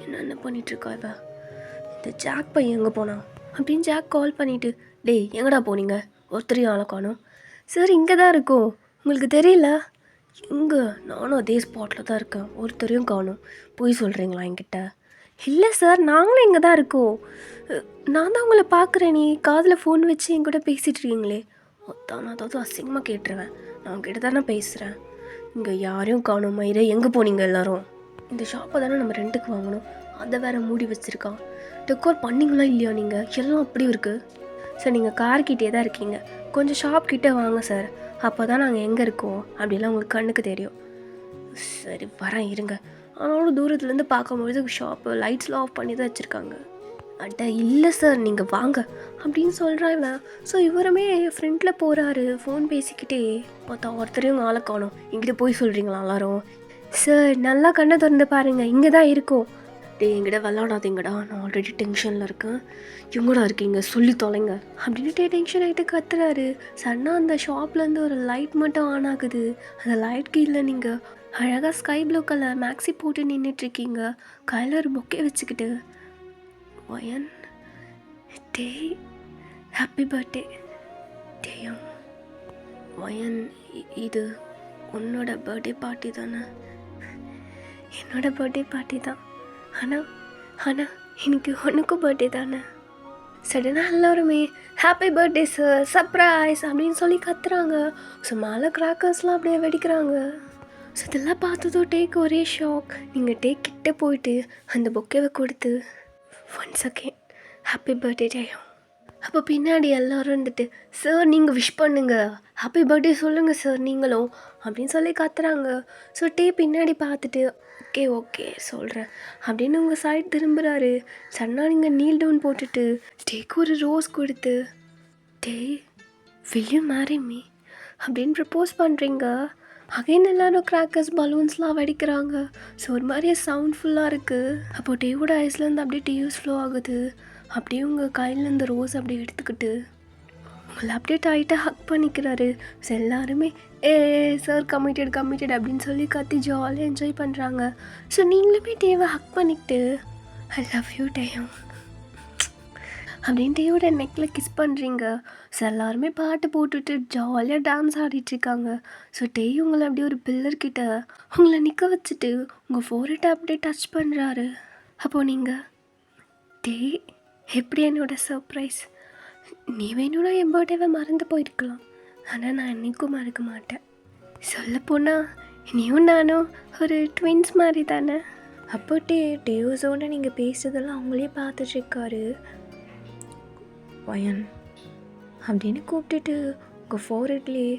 என்ன பண்ணிகிட்ருக்கா இவ? இந்த ஜாக் பையன் எங்கே போனான் அப்படின்னு ஜாக் கால் பண்ணிவிட்டு, டேய் எங்கடா போனீங்க? ஒருத்தரையும் ஆளை காணும். சார் இங்கே தான் இருக்கோம், உங்களுக்கு தெரியல? எங்கே? நானும் அதே ஸ்பாட்டில் தான் இருக்கேன், ஒருத்தரையும் காணும். போய் சொல்கிறீங்களா என்கிட்ட? இல்லை சார், நாங்களும் இங்கே தான் இருக்கோம். நான் தான் உங்களை பார்க்குறேன், நீ காதில் ஃபோன் வச்சு என் கூட பேசிகிட்டு இருக்கீங்களே. அதான் நான் அதாவது அசிங்கமாக கேட்டுருவேன், நான் உங்ககிட்ட தானே பேசுகிறேன். இங்கே யாரையும் காணும். மயிரே எங்கே போனீங்க எல்லோரும்? இந்த ஷாப்பை தானே நம்ம ரெண்டுக்கு வாங்கணும், அதை வேறு மூடி வச்சுருக்கான். டெக்கார் பண்ணிங்களா இல்லையா நீங்கள்? எல்லாம் அப்படி இருக்குது சார். நீங்கள் கார்கிட்டே தான் இருக்கீங்க, கொஞ்சம் ஷாப்கிட்டே வாங்க சார், அப்போ தான் நாங்கள் எங்கே இருக்கோம் அப்படிலாம் உங்களுக்கு கண்ணுக்கு தெரியும். சரி வரேன் இருங்க. ஆனாலும் தூரத்துலேருந்து பார்க்கும்பொழுது ஷாப்பு லைட்ஸ்லாம் ஆஃப் பண்ணி தான் வச்சுருக்காங்க. அட இல்லை சார், நீங்கள் வாங்க அப்படின்னு சொல்கிறாங்க. ஸோ இவருமே ஃப்ரெண்டில் போகிறாரு, ஃபோன் பேசிக்கிட்டே. பார்த்தா ஒருத்தரையும் ஆளை காணும். இங்கிட்ட போய் சொல்கிறீங்களா எல்லாரும்? சார் நல்லா கண்ணை திறந்து பாருங்கள், இங்கே தான் இருக்கோம். டே எங்கிட்ட விளாடாதீங்கடா, நான் ஆல்ரெடி டென்ஷனில் இருக்கேன். எங்கடா இருக்கீங்க சொல்லி தொலைங்க அப்படின்ட்டு டென்ஷன் ஆகிட்டு கத்துறாரு. சன்னா அந்த ஷாப்லேருந்து ஒரு லைட் மட்டும் ஆன் ஆகுது. அந்த லைட் கீழே நீங்கள் அழகாக ஸ்கை ப்ளூ கலர் மேக்ஸி போட்டு நின்றுட்டுருக்கீங்க, கையில் ஒரு பொக்கே வச்சுக்கிட்டு. வயன், டே ஹாப்பி பர்த்டே. டேயும் வயன், இது உன்னோட பர்த்டே பார்ட்டி தானே? என்னோட பர்த்டே பார்ட்டி தான், ஆனால் எனக்கு உனக்கும் பர்த்டே தானே? சடனாக எல்லாருமே ஹாப்பி பர்த்டே சார், சர்ப்ரைஸ் அப்படின்னு சொல்லி கத்துறாங்க. ஸோ மேலே கிராக்கர்ஸ்லாம் அப்படியே வெடிக்கிறாங்க. ஸோ இதெல்லாம் பார்த்ததும் டேக்கு ஒரே ஷாக். நீங்கள் டேக் கிட்டே போயிட்டு அந்த பொக்கேவை கொடுத்து ஒன்ஸ் அகேன் ஹாப்பி பர்த்டே டேயும். அப்போ பின்னாடி எல்லோரும் இருந்துட்டு, சார் நீங்கள் விஷ் பண்ணுங்க, ஹாப்பி பர்த்டே சொல்லுங்கள் சார் நீங்களும் அப்படின்னு சொல்லி கத்துறாங்க. ஸோ டே பின்னாடி பார்த்துட்டு ஓகே ஓகே சொல்கிறேன் அப்படின்னு உங்கள் சைட் திரும்புகிறாரு. சன்னா நீங்கள் நீல் டவுன் போட்டுட்டு டேக்கு ஒரு ரோஸ் கொடுத்து, டே will you marry me அப்படின்னு ப்ரப்போஸ் பண்ணுறீங்க. அகைன் எல்லோரும் கிராக்கர்ஸ் பலூன்ஸ்லாம் வெடிக்கிறாங்க. ஸோ ஒரு மாதிரியே சவுண்ட்ஃபுல்லாக இருக்குது. அப்போது டேவோட ஐஸ்லேருந்து அப்படியே டியூஸ் ஃப்ளோ ஆகுது. அப்படியே உங்கள் கையிலேருந்து ரோஸ் அப்படியே எடுத்துக்கிட்டு உங்களை அப்படியே டைட்டாக ஹக் பண்ணிக்கிறாரு. ஸோ எல்லாருமே சார் கமிட்டட் அப்படின்னு சொல்லி கத்தி ஜாலியாக என்ஜாய் பண்ணுறாங்க. ஸோ நீங்களுமே டேவை ஹக் பண்ணிக்கிட்டு ஐ லவ் யூ டேயும் அப்படின்னு டேவோட நெக்கில் கிஸ் பண்ணுறீங்க. ஸோ எல்லாருமே பாட்டு போட்டுட்டு ஜாலியாக டான்ஸ் ஆடிட்டுருக்காங்க. ஸோ டே உங்களை அப்படியே ஒரு பில்லர்கிட்ட உங்களை நிற்க வச்சுட்டு உங்கள் ஃபோர்ஹெட்டை அப்படியே டச் பண்ணுறாரு. அப்போது நீங்கள் டே எப்படி என்னோட சர்ப்ரைஸ்? நீ வேணும்னா என் பர்த்டேவை மறந்து போயிருக்கலாம், ஆனால் நான் என்றைக்கும் மறக்க மாட்டேன். சொல்லப்போனால் நீயும் நானும் ஒரு ட்வின்ஸ் மாதிரி தானே. அப்போ டேயோஸோடு நீங்கள் பேசுறதெல்லாம் அவங்களே பார்த்துட்ருக்காரு. வயன் அப்படின்னு கூப்பிட்டுட்டு உங்கள் ஃபோர்ஹெட்லேயே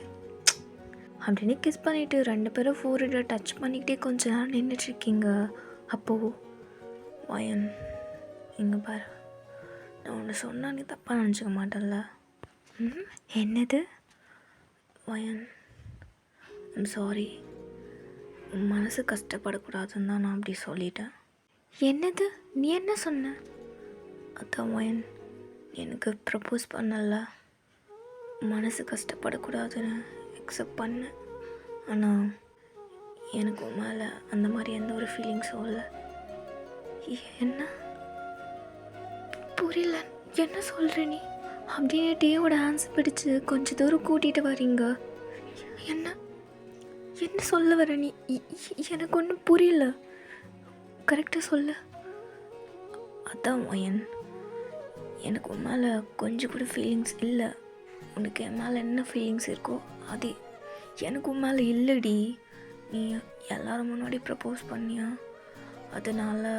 அப்படின்னு கிஸ் பண்ணிவிட்டு 2 பேரும் ஃபோர்ஹெட்டை டச் பண்ணிக்கிட்டே கொஞ்ச நேரம் நின்றுட்டுருக்கீங்க. அப்போது வயன், இங்கே பாரு, நான் ஒன்று சொன்னால் நீ தப்பாக நினச்சிக்க மாட்டேன்ல? என்னது? வயன், ஐம் சாரி, உன் மனசு கஷ்டப்படக்கூடாதுன்னு தான் நான் அப்படி சொல்லிட்டேன். என்னது? நீ என்ன சொன்ன? அதான் வயன், எனக்கு ப்ரப்போஸ் பண்ணல, மனசு கஷ்டப்படக்கூடாதுன்னு அக்செப்ட் பண்ணேன். ஆனால் எனக்கு உன் மேலே அந்த மாதிரி எந்த ஒரு ஃபீலிங்ஸும் இல்லை. என்ன புரியல, என்ன சொல்கிற நீ அப்படின்னு டேயோட ஹேண்ட்ஸ் பிடிச்சு கொஞ்சம் தூரம் கூட்டிகிட்டு வரீங்க. என்ன என்ன சொல்ல வர நீ? எனக்கு ஒன்றும் புரியல. கரெக்டாக சொல்லு. அதான் ஒயன், எனக்கு உன் மேலே கொஞ்சம் கூட ஃபீலிங்ஸ் இல்லை. உனக்கு என் மேலே என்ன ஃபீலிங்ஸ் இருக்கோ அது எனக்கு உன் மேலே இல்லைடி. நீ எல்லாரும் முன்னாடி ப்ரப்போஸ் பண்ணியா, அதனால்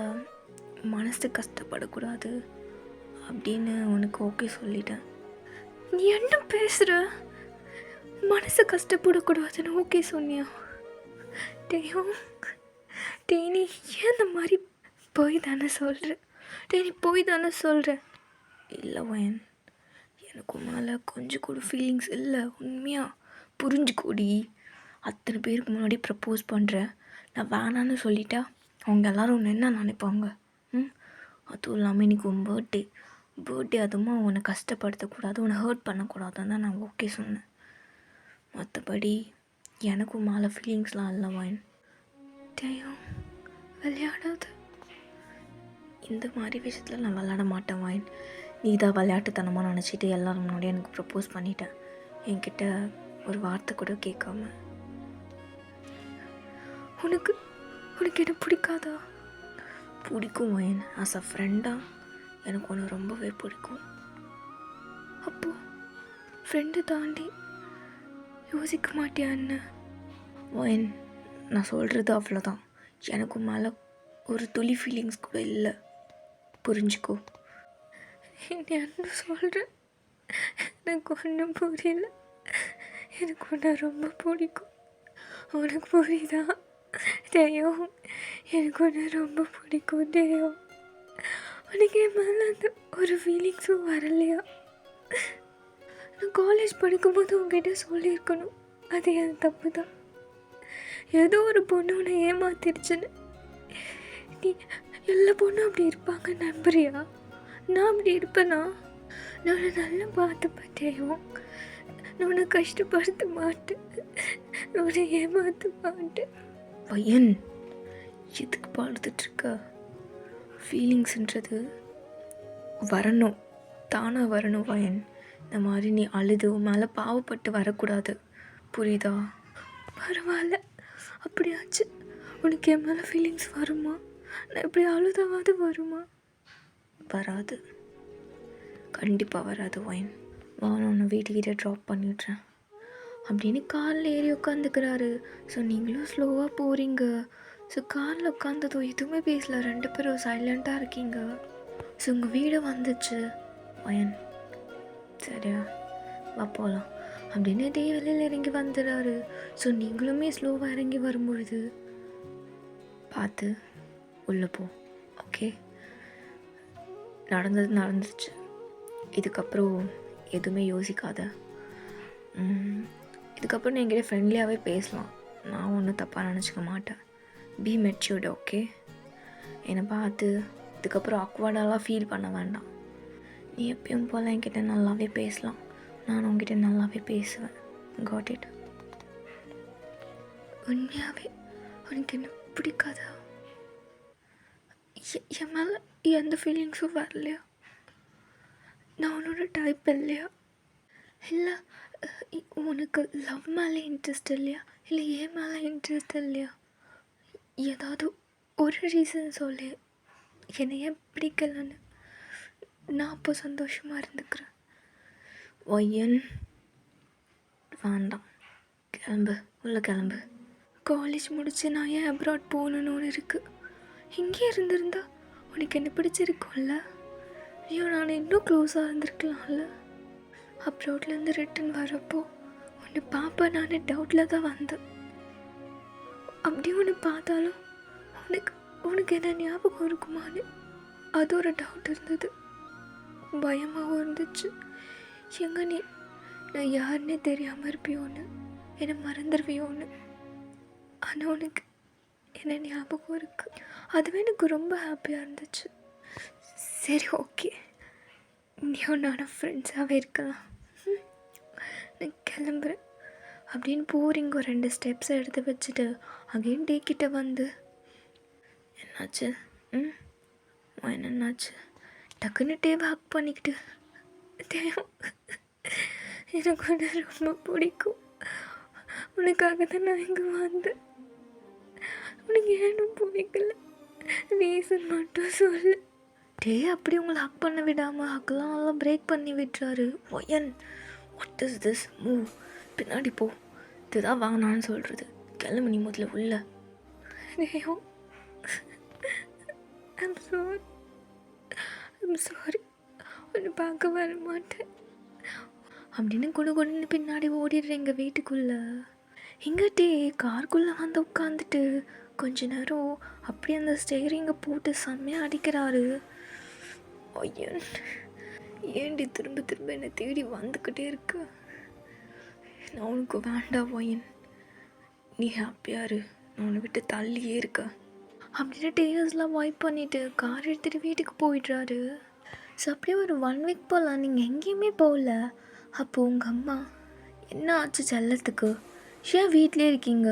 மனசு கஷ்டப்படக்கூடாது அப்படின்னு உனக்கு ஓகே சொல்லிட்டேன். நீ என்ன பேசுகிற? மனசு கஷ்டப்படக்கூடாதுன்னு ஓகே சொன்னியா? டேயும் நீ ஏன் இந்த மாதிரி போய் தானே சொல்கிற? நீ போய் தானே சொல்கிற? இல்லை வயன், எனக்கு மேலே கொஞ்சம் கூட ஃபீலிங்ஸ் இல்லை. உண்மையாக புரிஞ்சுக்கூடி. அத்தனை பேருக்கு முன்னாடி ப்ரப்போஸ் பண்ணுறேன், நான் வேணான்னு சொல்லிட்டா அவங்க எல்லோரும் ஒன்று என்ன நினைப்பாங்க? அதுவும் இல்லாமல் இன்றைக்கி உன் பர்த்டே அதுவும் உன்னை கஷ்டப்படுத்தக்கூடாது, உன்னை ஹர்ட் பண்ணக்கூடாதுன்னு தான் நான் ஓகே சொன்னேன். மற்றபடி எனக்கும் மேலே ஃபீலிங்ஸ்லாம் இல்லை வயன். டேயும் விளையாடாது. இந்த மாதிரி விஷயத்தில் நான் விளையாட மாட்டேன் வயன். நீ தான் விளையாட்டுத்தனமாக நினச்சிட்டு எல்லோரும் முன்னாடி எனக்கு ப்ரப்போஸ் பண்ணிட்டேன், என்கிட்ட ஒரு வார்த்தை கூட கேட்காம. உனக்கு என்ன பிடிக்காதா? பிடிக்கும் வயன். ஆஸ் அ ஃப்ரெண்டாக எனக்கு ஒன்று ரொம்பவே பிடிக்கும். அப்போது ஃப்ரெண்டு தாண்டி யோசிக்க மாட்டியா என்ன? வயன், நான் சொல்கிறது அவ்வளோதான். எனக்கு மேலே ஒரு துளி ஃபீலிங்ஸ் கூட இல்லை, புரிஞ்சுக்கோ. என்ன சொல்கிறேன்? எனக்கு ஒன்றும் புரியல. எனக்கு ஒன்று ரொம்ப பிடிக்கும். உனக்கு புரியுதா? டேயோ எனக்கு ஒன்று ரொம்ப பிடிக்கும். டேயோ உனக்கு என் மேலே அந்த ஒரு ஃபீலிங்ஸும் வரலையா? நான் காலேஜ் படிக்கும்போது உங்ககிட்ட சொல்லியிருக்கணும், அது என் தப்பு தான். ஏதோ ஒரு பொண்ணு உன்னை ஏமாத்திருச்சுன்னு. நீ எல்லா பொண்ணும் அப்படி இருப்பாங்க நம்புறியா? நான் அப்படி இருப்பேனா? நான் உன்னை நல்லா பார்த்துப்பேன் டேயோ. நான் உன்னை கஷ்டப்படுத்த மாட்டேன், நான் உன்னை ஏமாற்ற மாட்டேன். பையன் எதுக்கு பாடுத்துட்ருக்க? ஃபீலிங்ஸுன்றது வரணும், தானாக வரணும் வயன். இந்த மாதிரி நீ அழுது உன் மேலே பாவப்பட்டு வரக்கூடாது, புரியுதா? பரவாயில்ல, அப்படியாச்சு உனக்கு என் மேலே ஃபீலிங்ஸ் வருமா? நான் இப்படி அழுதாவது வருமா? வராது, கண்டிப்பாக வராது வயன். நான் உன்னை வீட்டுக்கிட்டே ட்ராப் பண்ணிடுறேன் அப்படின்னு காரில் ஏறி உட்காந்துக்கிறாரு. ஸோ நீங்களும் ஸ்லோவாக போகிறீங்க. ஸோ காரில் உட்காந்ததும் எதுவுமே பேசல, 2 பேரும் சைலண்ட்டாக இருக்கீங்க. ஸோ உங்கள் வீடு வந்துச்சு. வயன் சரியா, வா போகலாம் அப்படின்னு இதே வெளியில் இறங்கி வந்துடுறாரு. ஸோ நீங்களுமே ஸ்லோவாக இறங்கி வரும்பொழுது பார்த்து உள்ளே போ, ஓகே? நடந்துருச்சு, இதுக்கப்புறம் எதுவுமே யோசிக்காத. இதுக்கப்புறம் நீ என்கிட்ட ஃப்ரெண்ட்லியாகவே பேசலாம், நான் ஒன்றும் தப்பாக நினச்சிக்க மாட்டேன். Be matured, okay? என்னை பார்த்து இதுக்கப்புறம் அக்வர்டாலாம் ஃபீல் பண்ண வேண்டாம். நீ எப்பயும் போல் என்கிட்ட நல்லாவே பேசலாம், நான் உங்ககிட்ட நல்லாவே பேசுவேன். Got it? உண்மையாகவே உனக்கு என்ன பிடிக்காதா? என் மேலே எந்த ஃபீலிங்ஸும் வரலையா? நான் உன்னோட டைப் இல்லையா? இல்லை உனக்கு லவ் மேலே இன்ட்ரெஸ்ட் இல்லையா? இல்லை ஏன் மேலே இன்ட்ரெஸ்ட் இல்லையா? ஏதாவது ஒரு ரீசன் சொல்லு, என்னை ஏன் பிடிக்கலன்னு. நான் அப்போ சந்தோஷமாக இருந்துக்கிறேன். ஒய்யன் வேண்டாம், கிளம்பு, உள்ள கிளம்பு. காலேஜ் முடித்து நான் ஏன் அப்ராட் போகணுன்னு இருக்குது. இங்கே இருந்திருந்தா உனக்கு என்ன பிடிச்சிருக்கும்ல? ஐயோ நான் இன்னும் க்ளோஸாக இருந்திருக்கலாம்ல. அப்ராட்லேருந்து ரிட்டன் வரப்போ உன்னை பார்ப்பேன் நான் டவுட்டில் தான் வந்தேன். அப்படி ஒன்று பார்த்தாலும் உனக்கு என்ன ஞாபகம் இருக்குமான்னு அது ஒரு டவுட் இருந்தது, பயமாகவும் இருந்துச்சு. எங்கே நீ நான் யாருன்னே தெரியாமல் இருப்பியோன்னு, என்னை மறந்துடுவியோன்னு. ஆனால் உனக்கு என்ன ஞாபகம் இருக்குது, அதுவே எனக்கு ரொம்ப ஹாப்பியாக இருந்துச்சு. சரி ஓகே, நீயும் நானும் ஃப்ரெண்ட்ஸாகவே இருக்கலாம், நான் கிளம்புறேன் அப்படின்னு போகிறீங்க. 2 ஸ்டெப்ஸ் எடுத்து வச்சுட்டு அகைன் டே கிட்ட வந்து என்னாச்சு? என்னாச்சு? டக்குன்னு டேவை ஹக் பண்ணிக்கிட்டு, எனக்கு ஒன்று ரொம்ப பிடிக்கும், உனக்காக தான் நான் இங்கே வந்தேன். உனக்கு ஏனும் பிடிக்கல, ரீசன் மட்டும் சொல்லு. டே அப்படி உங்களை ஹக் பண்ண விடாமல் ஹக்கெல்லாம் நல்லா பிரேக் பண்ணி விட்டுறாரு. Wine, what is this move? பின்னாடி போ, இதுதான் வேணான்னு சொல்கிறது. கிளம்பு நீ முதல்ல உள்ள. ஐயோ, ஐம் சாரி, ஒன்று பார்க்க வர மாட்டேன் அப்படின்னு கொண்டு பின்னாடி ஓடிடுறேங்க வீட்டுக்குள்ளே. எங்கிட்டே காருக்குள்ளே வந்து உட்காந்துட்டு கொஞ்ச நேரம் அப்படியே அந்த ஸ்டேரிங்கை போட்டு செம்மையாக அடிக்கிறாரு. ஐயன், ஏண்டி திரும்ப திரும்ப என்னை தேடி வந்துக்கிட்டே இருக்க? நான் உனக்கு வேண்டாம் ஒயன், நீ ஹாப்பியாரு, நான் உன்னை விட்டு தள்ளியே இருக்க அப்படின்னு டேர்ஸ்லாம் வைப் பண்ணிவிட்டு கார் எடுத்துகிட்டு வீட்டுக்கு போயிடுறாரு. ஸோ அப்படியே ஒரு 1 வீக் போகலாம், நீங்கள் எங்கேயுமே போகல. அப்போது உங்கள் அம்மா, என்ன ஆச்சு செல்லத்துக்கு, ஏன் வீட்டிலே இருக்கீங்க,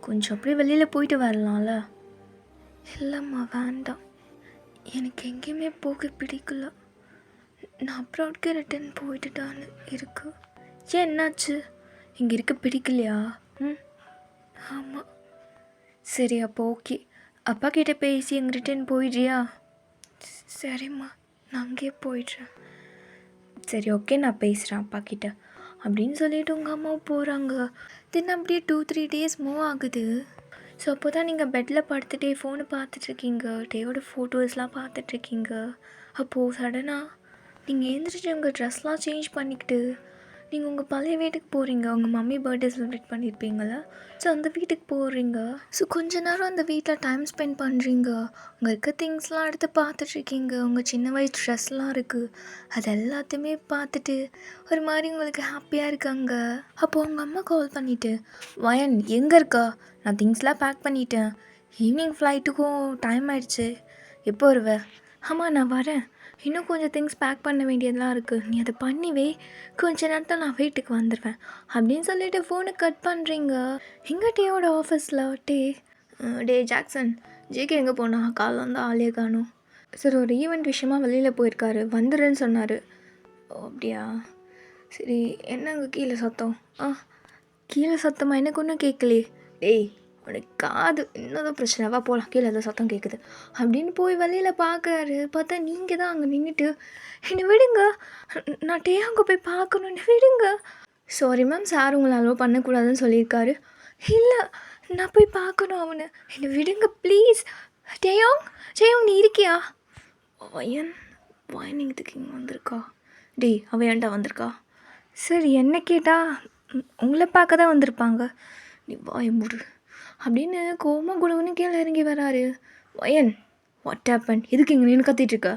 கொஞ்சம் அப்படியே வெளியில் போயிட்டு வரலாம்ல? இல்லைம்மா வேண்டாம், எனக்கு எங்கேயுமே போக பிடிக்கல, நான் அப்ராட்க்கு ரிட்டன் போயிட்டுட்டான்னு இருக்கு. ஏன் என்னாச்சு, இங்கே இருக்க பிடிக்கலையா? ஆமாம். சரி அப்போ ஓகே, அப்பா கிட்டே பேசி எங்கள் ரிட்டன் போயிடுறியா? சரிம்மா, நான் அங்கேயே போயிடுறேன். சரி ஓகே, நான் பேசுகிறேன் அப்பா கிட்ட அப்படின்னு சொல்லிவிட்டு உங்கள் அம்மாவும் போகிறாங்க. தென் அப்படியே 2-3 டேஸ் மூவ் ஆகுது. ஸோ அப்போ தான் நீங்கள் பெட்டில் படுத்துகிட்டே ஃபோனை பார்த்துட்ருக்கீங்க, டேயோட ஃபோட்டோஸ்லாம் பார்த்துட்ருக்கீங்க. அப்போது சடனாக நீங்கள் எழுந்திரிச்சு உங்கள் ட்ரெஸ்லாம் சேஞ்ச் பண்ணிக்கிட்டு நீங்கள் உங்கள் பழைய வீட்டுக்கு போகிறீங்க. உங்கள் மம்மி பர்த்டே செலிப்ரேட் பண்ணியிருப்பீங்கள, ஸோ அந்த வீட்டுக்கு போகிறீங்க. ஸோ கொஞ்ச நேரம் அந்த வீட்டில் டைம் ஸ்பெண்ட் பண்ணுறீங்க. உங்கள் இருக்க திங்ஸ்லாம் எடுத்து பார்த்துட்ருக்கீங்க. உங்கள் சின்ன வயசு ட்ரெஸ்லாம் இருக்குது, அது எல்லாத்தையுமே பார்த்துட்டு ஒரு மாதிரி உங்களுக்கு ஹாப்பியாக இருக்காங்க. அப்போது உங்கள் அம்மா கால் பண்ணிவிட்டு, வயன் எங்கே இருக்கா, நான் திங்ஸ்லாம் பேக் பண்ணிட்டேன், ஈவினிங் ஃப்ளைட்டுக்கும் டைம் ஆயிடுச்சு, எப்போ வருவ? ஆமாம் நான் வரேன், இன்னும் கொஞ்சம் திங்ஸ் பேக் பண்ண வேண்டியதெல்லாம் இருக்குது, நீ அதை பண்ணிவே, கொஞ்ச நேரத்தில் நான் வீட்டுக்கு வந்துடுவேன் அப்படின்னு சொல்லிட்டு ஃபோனை கட் பண்ணுறீங்க. எங்கள் டேயோட ஆஃபீஸில் டே ஜாக்சன், ஜேகே எங்கே போனா, காலைல வந்து ஆளே காணும். சரி ஒரு ஈவெண்ட் விஷயமா வெளியில் போயிருக்காரு, வந்துடுன்னு சொன்னார். ஓ அப்படியா, சரி என்ன அங்கே கீழே சத்தம்? கீழே சத்தமாக எனக்கு ஒன்றும் கேட்கலையே. டேய் உனக்கு காது என்னதான் பிரச்சனைவா, போகலாம், கீழே ஏதோ சத்தம் கேட்குது அப்படின்னு போய் வெளியில் பார்க்குறாரு. பார்த்தா நீங்கள் தான் அங்கே நின்றுட்டு, என்னை விடுங்க, நான் டே அங்கே போய் பார்க்கணும், என்னை விடுங்க. சாரி மேம், சார் உங்களை அலோவ் பண்ணக்கூடாதுன்னு சொல்லியிருக்காரு. இல்லை நான் போய் பார்க்கணும் அவனை, என்னை விடுங்க ப்ளீஸ். ஜெயோங் நீ இருக்கியா? வயன் இதுக்கு இங்கே வந்திருக்கா? டேய் அவன் ஏன்டா வந்திருக்கா? சரி என்ன கேட்டால் உங்களை பார்க்க தான் வந்திருப்பாங்க, நீ வாய மூடு அப்படின்னு கோமா குடுகுன்னு கீழே இறங்கி வராரு. வயன் வாட் ஹேப்பன், எதுக்கு இங்கே நின்று கத்திட்டுருக்க?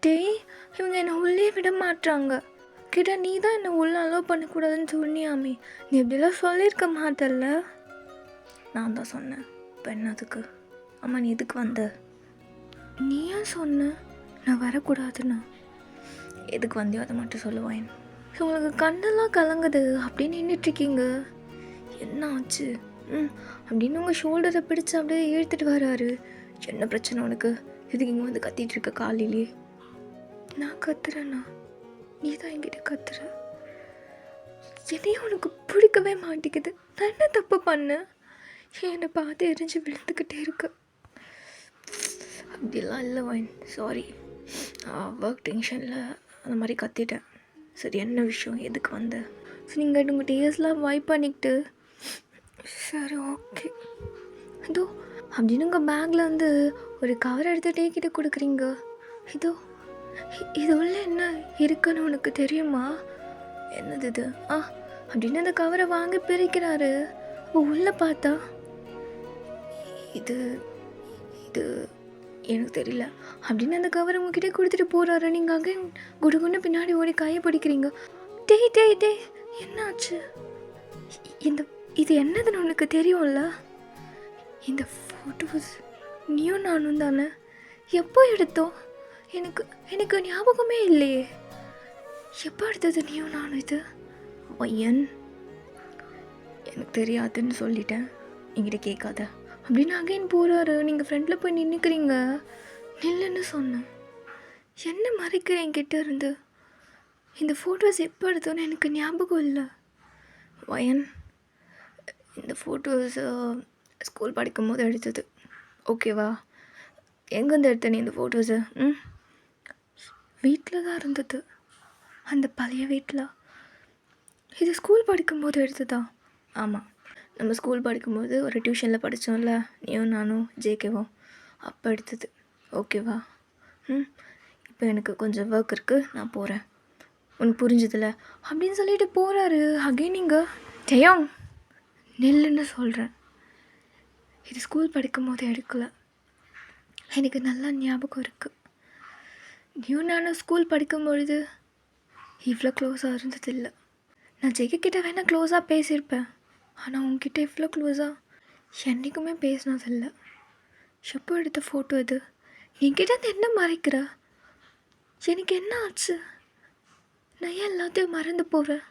டேய் இவங்க என்னை உள்ளே விட மாட்டாங்க, கிட்ட நீ தான் என்னை உள்ள அலோவ் பண்ணக்கூடாதுன்னு சொன்னியாமே, நீ இப்படிலாம் சொல்லியிருக்க மாட்டல்ல? நான் தான் சொன்னேன், இப்போ என்னதுக்கு? அம்மா நீ எதுக்கு வந்த? நீ ஏன் சொன்ன நான் வரக்கூடாதுன்னு? எதுக்கு வந்தியோ அதை மட்டும் சொல்லுவேன். உங்களுக்கு கண்ணெல்லாம் கலங்குது அப்படின்னு நின்றுட்டுருக்கீங்க, என்ன ஆச்சு? அப்படின்னு உங்கள் ஷோல்டரை பிடிச்சி அப்படியே இழுத்துட்டு வராரு. என்ன பிரச்சனை உனக்கு, இதுக்கு இங்கே வந்து கத்திட்டு இருக்க காலையிலே? நான் கத்துறேண்ணா, நீ தான் என்கிட்ட கத்துற, என்னையும் உனக்கு பிடிக்கவே மாட்டேங்குது, நான் என்ன தப்பு பண்ணேன்? என்னை பார்த்து எரிஞ்சு விழுந்துக்கிட்டே இருக்கு. அப்படிலாம் இல்லை வைன், சாரி, ஒர்க் டென்ஷனில் அந்த மாதிரி கத்திட்டேன். சரி என்ன விஷயம், எதுக்கு வந்த? ஸோ நீங்கள் உங்கள் டேஸ்லாம் வைப் பண்ணிக்கிட்டு, சரி ஓகே இதோ அப்படின்னு உங்கள் பேக்கில் வந்து ஒரு கவர் எடுத்து டேக்கிட்ட கொடுக்குறீங்க. இதோ இது உள்ள என்ன இருக்குன்னு உனக்கு தெரியுமா? என்னது இது? அப்படின்னு அந்த கவரை வாங்கி பிரிக்கிறாரு. உள்ளே பார்த்தா இது இது எனக்கு தெரியல அப்படின்னு அந்த கவரை உங்ககிட்ட கொடுத்துட்டு போகிறாரு. நீங்கள் அங்கே குடுகுன்னு பின்னாடி ஓடி கையை பிடிக்கிறீங்க. டேய் என்னாச்சு? இது என்னதுன்னு உனக்கு தெரியும்ல? இந்த ஃபோட்டோஸ் நீயும் நானும் தானே, எப்போ எடுத்தோம்? எனக்கு ஞாபகமே இல்லையே, எப்போ எடுத்தது நீயும் நானும்? இது ஐயன் எனக்கு தெரியாதுன்னு சொல்லிட்டேன், என்கிட்ட கேட்காத அப்படின்னு அகைன் போகிறாரு. நீங்கள் ஃப்ரெண்டில் போய் நின்றுக்கிறீங்க. நில்லுன்னு சொன்னேன், என்ன மறைக்கிறேன் என்கிட்ட இருந்து? இந்த ஃபோட்டோஸ் எப்போ எடுத்தோன்னு எனக்கு ஞாபகம் இல்லை. வயன், இந்த ஃபோட்டோஸ் ஸ்கூல் படிக்கும்போது எடுத்தது. ஓகேவா? எங்கேருந்து எடுத்த நீ இந்த ஃபோட்டோஸு? வீட்டில் தான் இருந்தது, அந்த பழைய வீட்டில். இது ஸ்கூல் படிக்கும்போது எடுத்ததா? ஆமாம், நம்ம ஸ்கூல் படிக்கும்போது ஒரு டியூஷனில் படித்தோம்ல, நீயும் நானும் ஜேகேவும், அப்போ எடுத்தது. ஓகேவா? இப்போ எனக்கு கொஞ்சம் ஒர்க் இருக்குது, நான் போகிறேன். உனக்கு புரிஞ்சதில்ல அப்படின்னு சொல்லிட்டு போகிறாரு. அகைன் நீங்கள் ஜெயம் நெல்லுன்னு சொல்கிறேன். இது ஸ்கூல் படிக்கும்போது எடுக்கலை. எனக்கு நல்லா ஞாபகம் இருக்குது. நீயும் நானும் ஸ்கூல் படிக்கும்பொழுது இவ்வளோ க்ளோஸாக இருந்ததில்லை. நான் ஜெயிக்கிட்ட வேணால் க்ளோஸாக பேசியிருப்பேன், ஆனால் உங்ககிட்ட இவ்வளோ க்ளோஸாக என்றைக்குமே பேசினதில்லை. எப்போ எடுத்த ஃபோட்டோ இது? என்கிட்ட அது என்ன மறைக்கிற? எனக்கு என்ன ஆச்சு? நான் ஏன் எல்லாத்தையும் மறந்து போகிறேன்?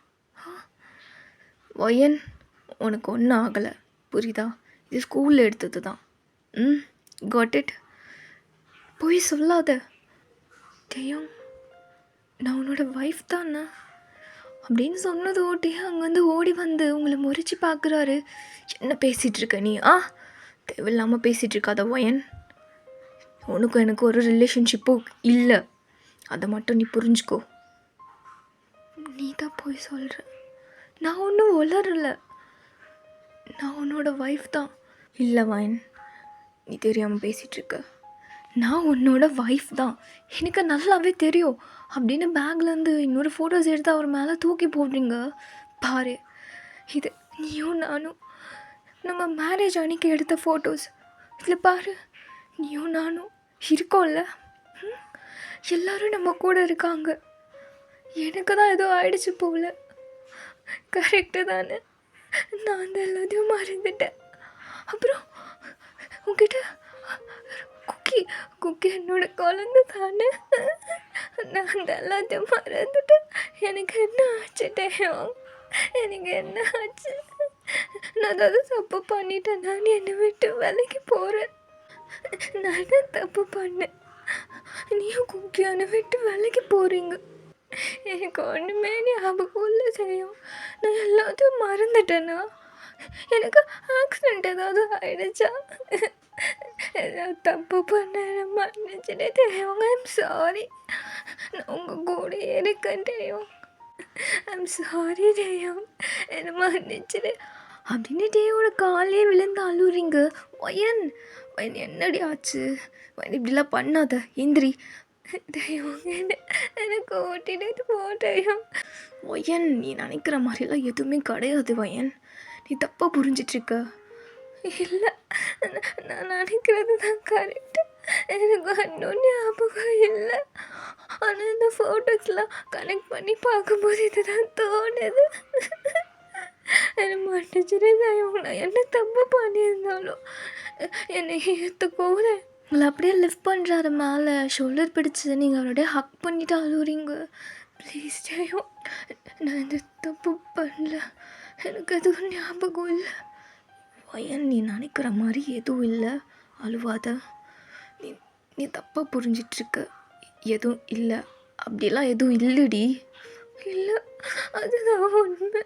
ஒயன், உனக்கு ஒன்றும் ஆகலை, புரியுதா? இது ஸ்கூலில் எடுத்தது தான். Got it? போய் சொல்லாத ஜெயம். நான் உன்னோட ஒய்ஃப் தானே அப்படின்னு சொன்னது ஓட்டி அங்கேருந்து ஓடி வந்து உங்களை முறிச்சு பார்க்குறாரு. என்ன பேசிகிட்டு இருக்க நீ? தேவையில்லாமல் பேசிகிட்டு இருக்காத ஒயன். உனக்கும் எனக்கு ஒரு ரிலேஷன்ஷிப்பும் இல்லை, அதை மட்டும் நீ புரிஞ்சுக்கோ. நீ தான் போய் சொல்கிற. நான் ஒன்றும் உளரல. நான் உன்னோட ஒய்ஃப் தான். இல்லை வயன், நீ தெரியாமல் பேசிகிட்ருக்க. நான் உன்னோட ஒய்ஃப் தான், எனக்கு நல்லாவே தெரியும் அப்படின்னு பேக்லேருந்து இன்னொரு ஃபோட்டோஸ் எடுத்து அவர் மேலே தூக்கி போடுறீங்க பாரு. இது நீயும் நானும் நம்ம மேரேஜ் அன்னைக்கு எடுத்த ஃபோட்டோஸ். இதில் பாரு, நீயும் நானும் இருக்கோம்ல. எல்லோரும் நம்ம கூட இருக்காங்க. எனக்கு தான் ஏதோ ஆயிடுச்சு போல. கரெக்டு தானே? நான் அந்த எல்லாத்தையும் மறந்துட்டேன். அப்புறம் உங்ககிட்ட குக்கி என்னோட குழந்தை தானே. நான் அந்த எல்லாத்தையும் மறந்துட்டேன். எனக்கு என்ன ஆச்சு டேயும்? எனக்கு என்ன ஆச்சு? நான் ஏதாவது தப்பு பண்ணிட்டேன். நான் என்னை விட்டு விலைக்கு போகிறேன். நான் தப்பு பண்ணேன். நீயும் குக்கியான விட்டு விலைக்கு போகிறீங்க. எனக்கு ஒன்றுமே ஞாபகம் இல்லை செய்யும். நான் எல்லாத்தையும் மறந்துட்டேன்னா எனக்கு ஆக்சிடெண்ட் ஏதாவது ஆயிடுச்சா? ஏதாவது தப்பு பண்ண மன்னிச்சுட்டே தெரியும். I'm sorry. நான் உங்கள் கூட இருக்கேன் தெரியும். ஐம் சாரி தெரியும், என்னை மன்னிச்சிடு அப்படின்னு டேயோட காலே விழுந்து அழுறீங்க. ஒயன் என்னடி ஆச்சு? ஒயன் இப்படிலாம் பண்ணாத, எந்திரி. தெய்வம் எனக்கு ஓட்டிட்டு போட்டையும். ஒயன், நீ நினைக்கிற மாதிரிலாம் எதுவுமே கிடையாது வயன். நீ தப்பாக புரிஞ்சிட்ருக்க. இல்லை, நான் நினைக்கிறது தான் கரெக்டு. எனக்கு இன்னும் ஞாபகம் இல்லை. ஆனால் இந்த ஃபோட்டோஸ்லாம் கனெக்ட் பண்ணி பார்க்கும்போது இதுதான் தோணுது. என்னை மன்னிச்சிரு தெய்வம். நான் என்ன தப்பு பண்ணியிருந்தாலும் என்னை ஏற்றுக்கோல. உங்களை அப்படியே லிஃப்ட் பண்ணுறாரு மேலே, ஷோல்டர் பிடிச்சி நீங்கள் அவரோடய ஹக் பண்ணிவிட்டு அழுறீங்க. ப்ளீஸ் ஜெயம், நான் இந்த தப்பு பண்ணல. எனக்கு எதுவும் ஞாபகம் இல்லை. வயன், நீ நினைக்கிற மாதிரி எதுவும் இல்லை, அழுவாத. நீ தப்பாக புரிஞ்சிட்ருக்க. எதுவும் இல்லை, அப்படிலாம் எதுவும் இல்லைடி. இல்லை, அதுதான் உண்மை,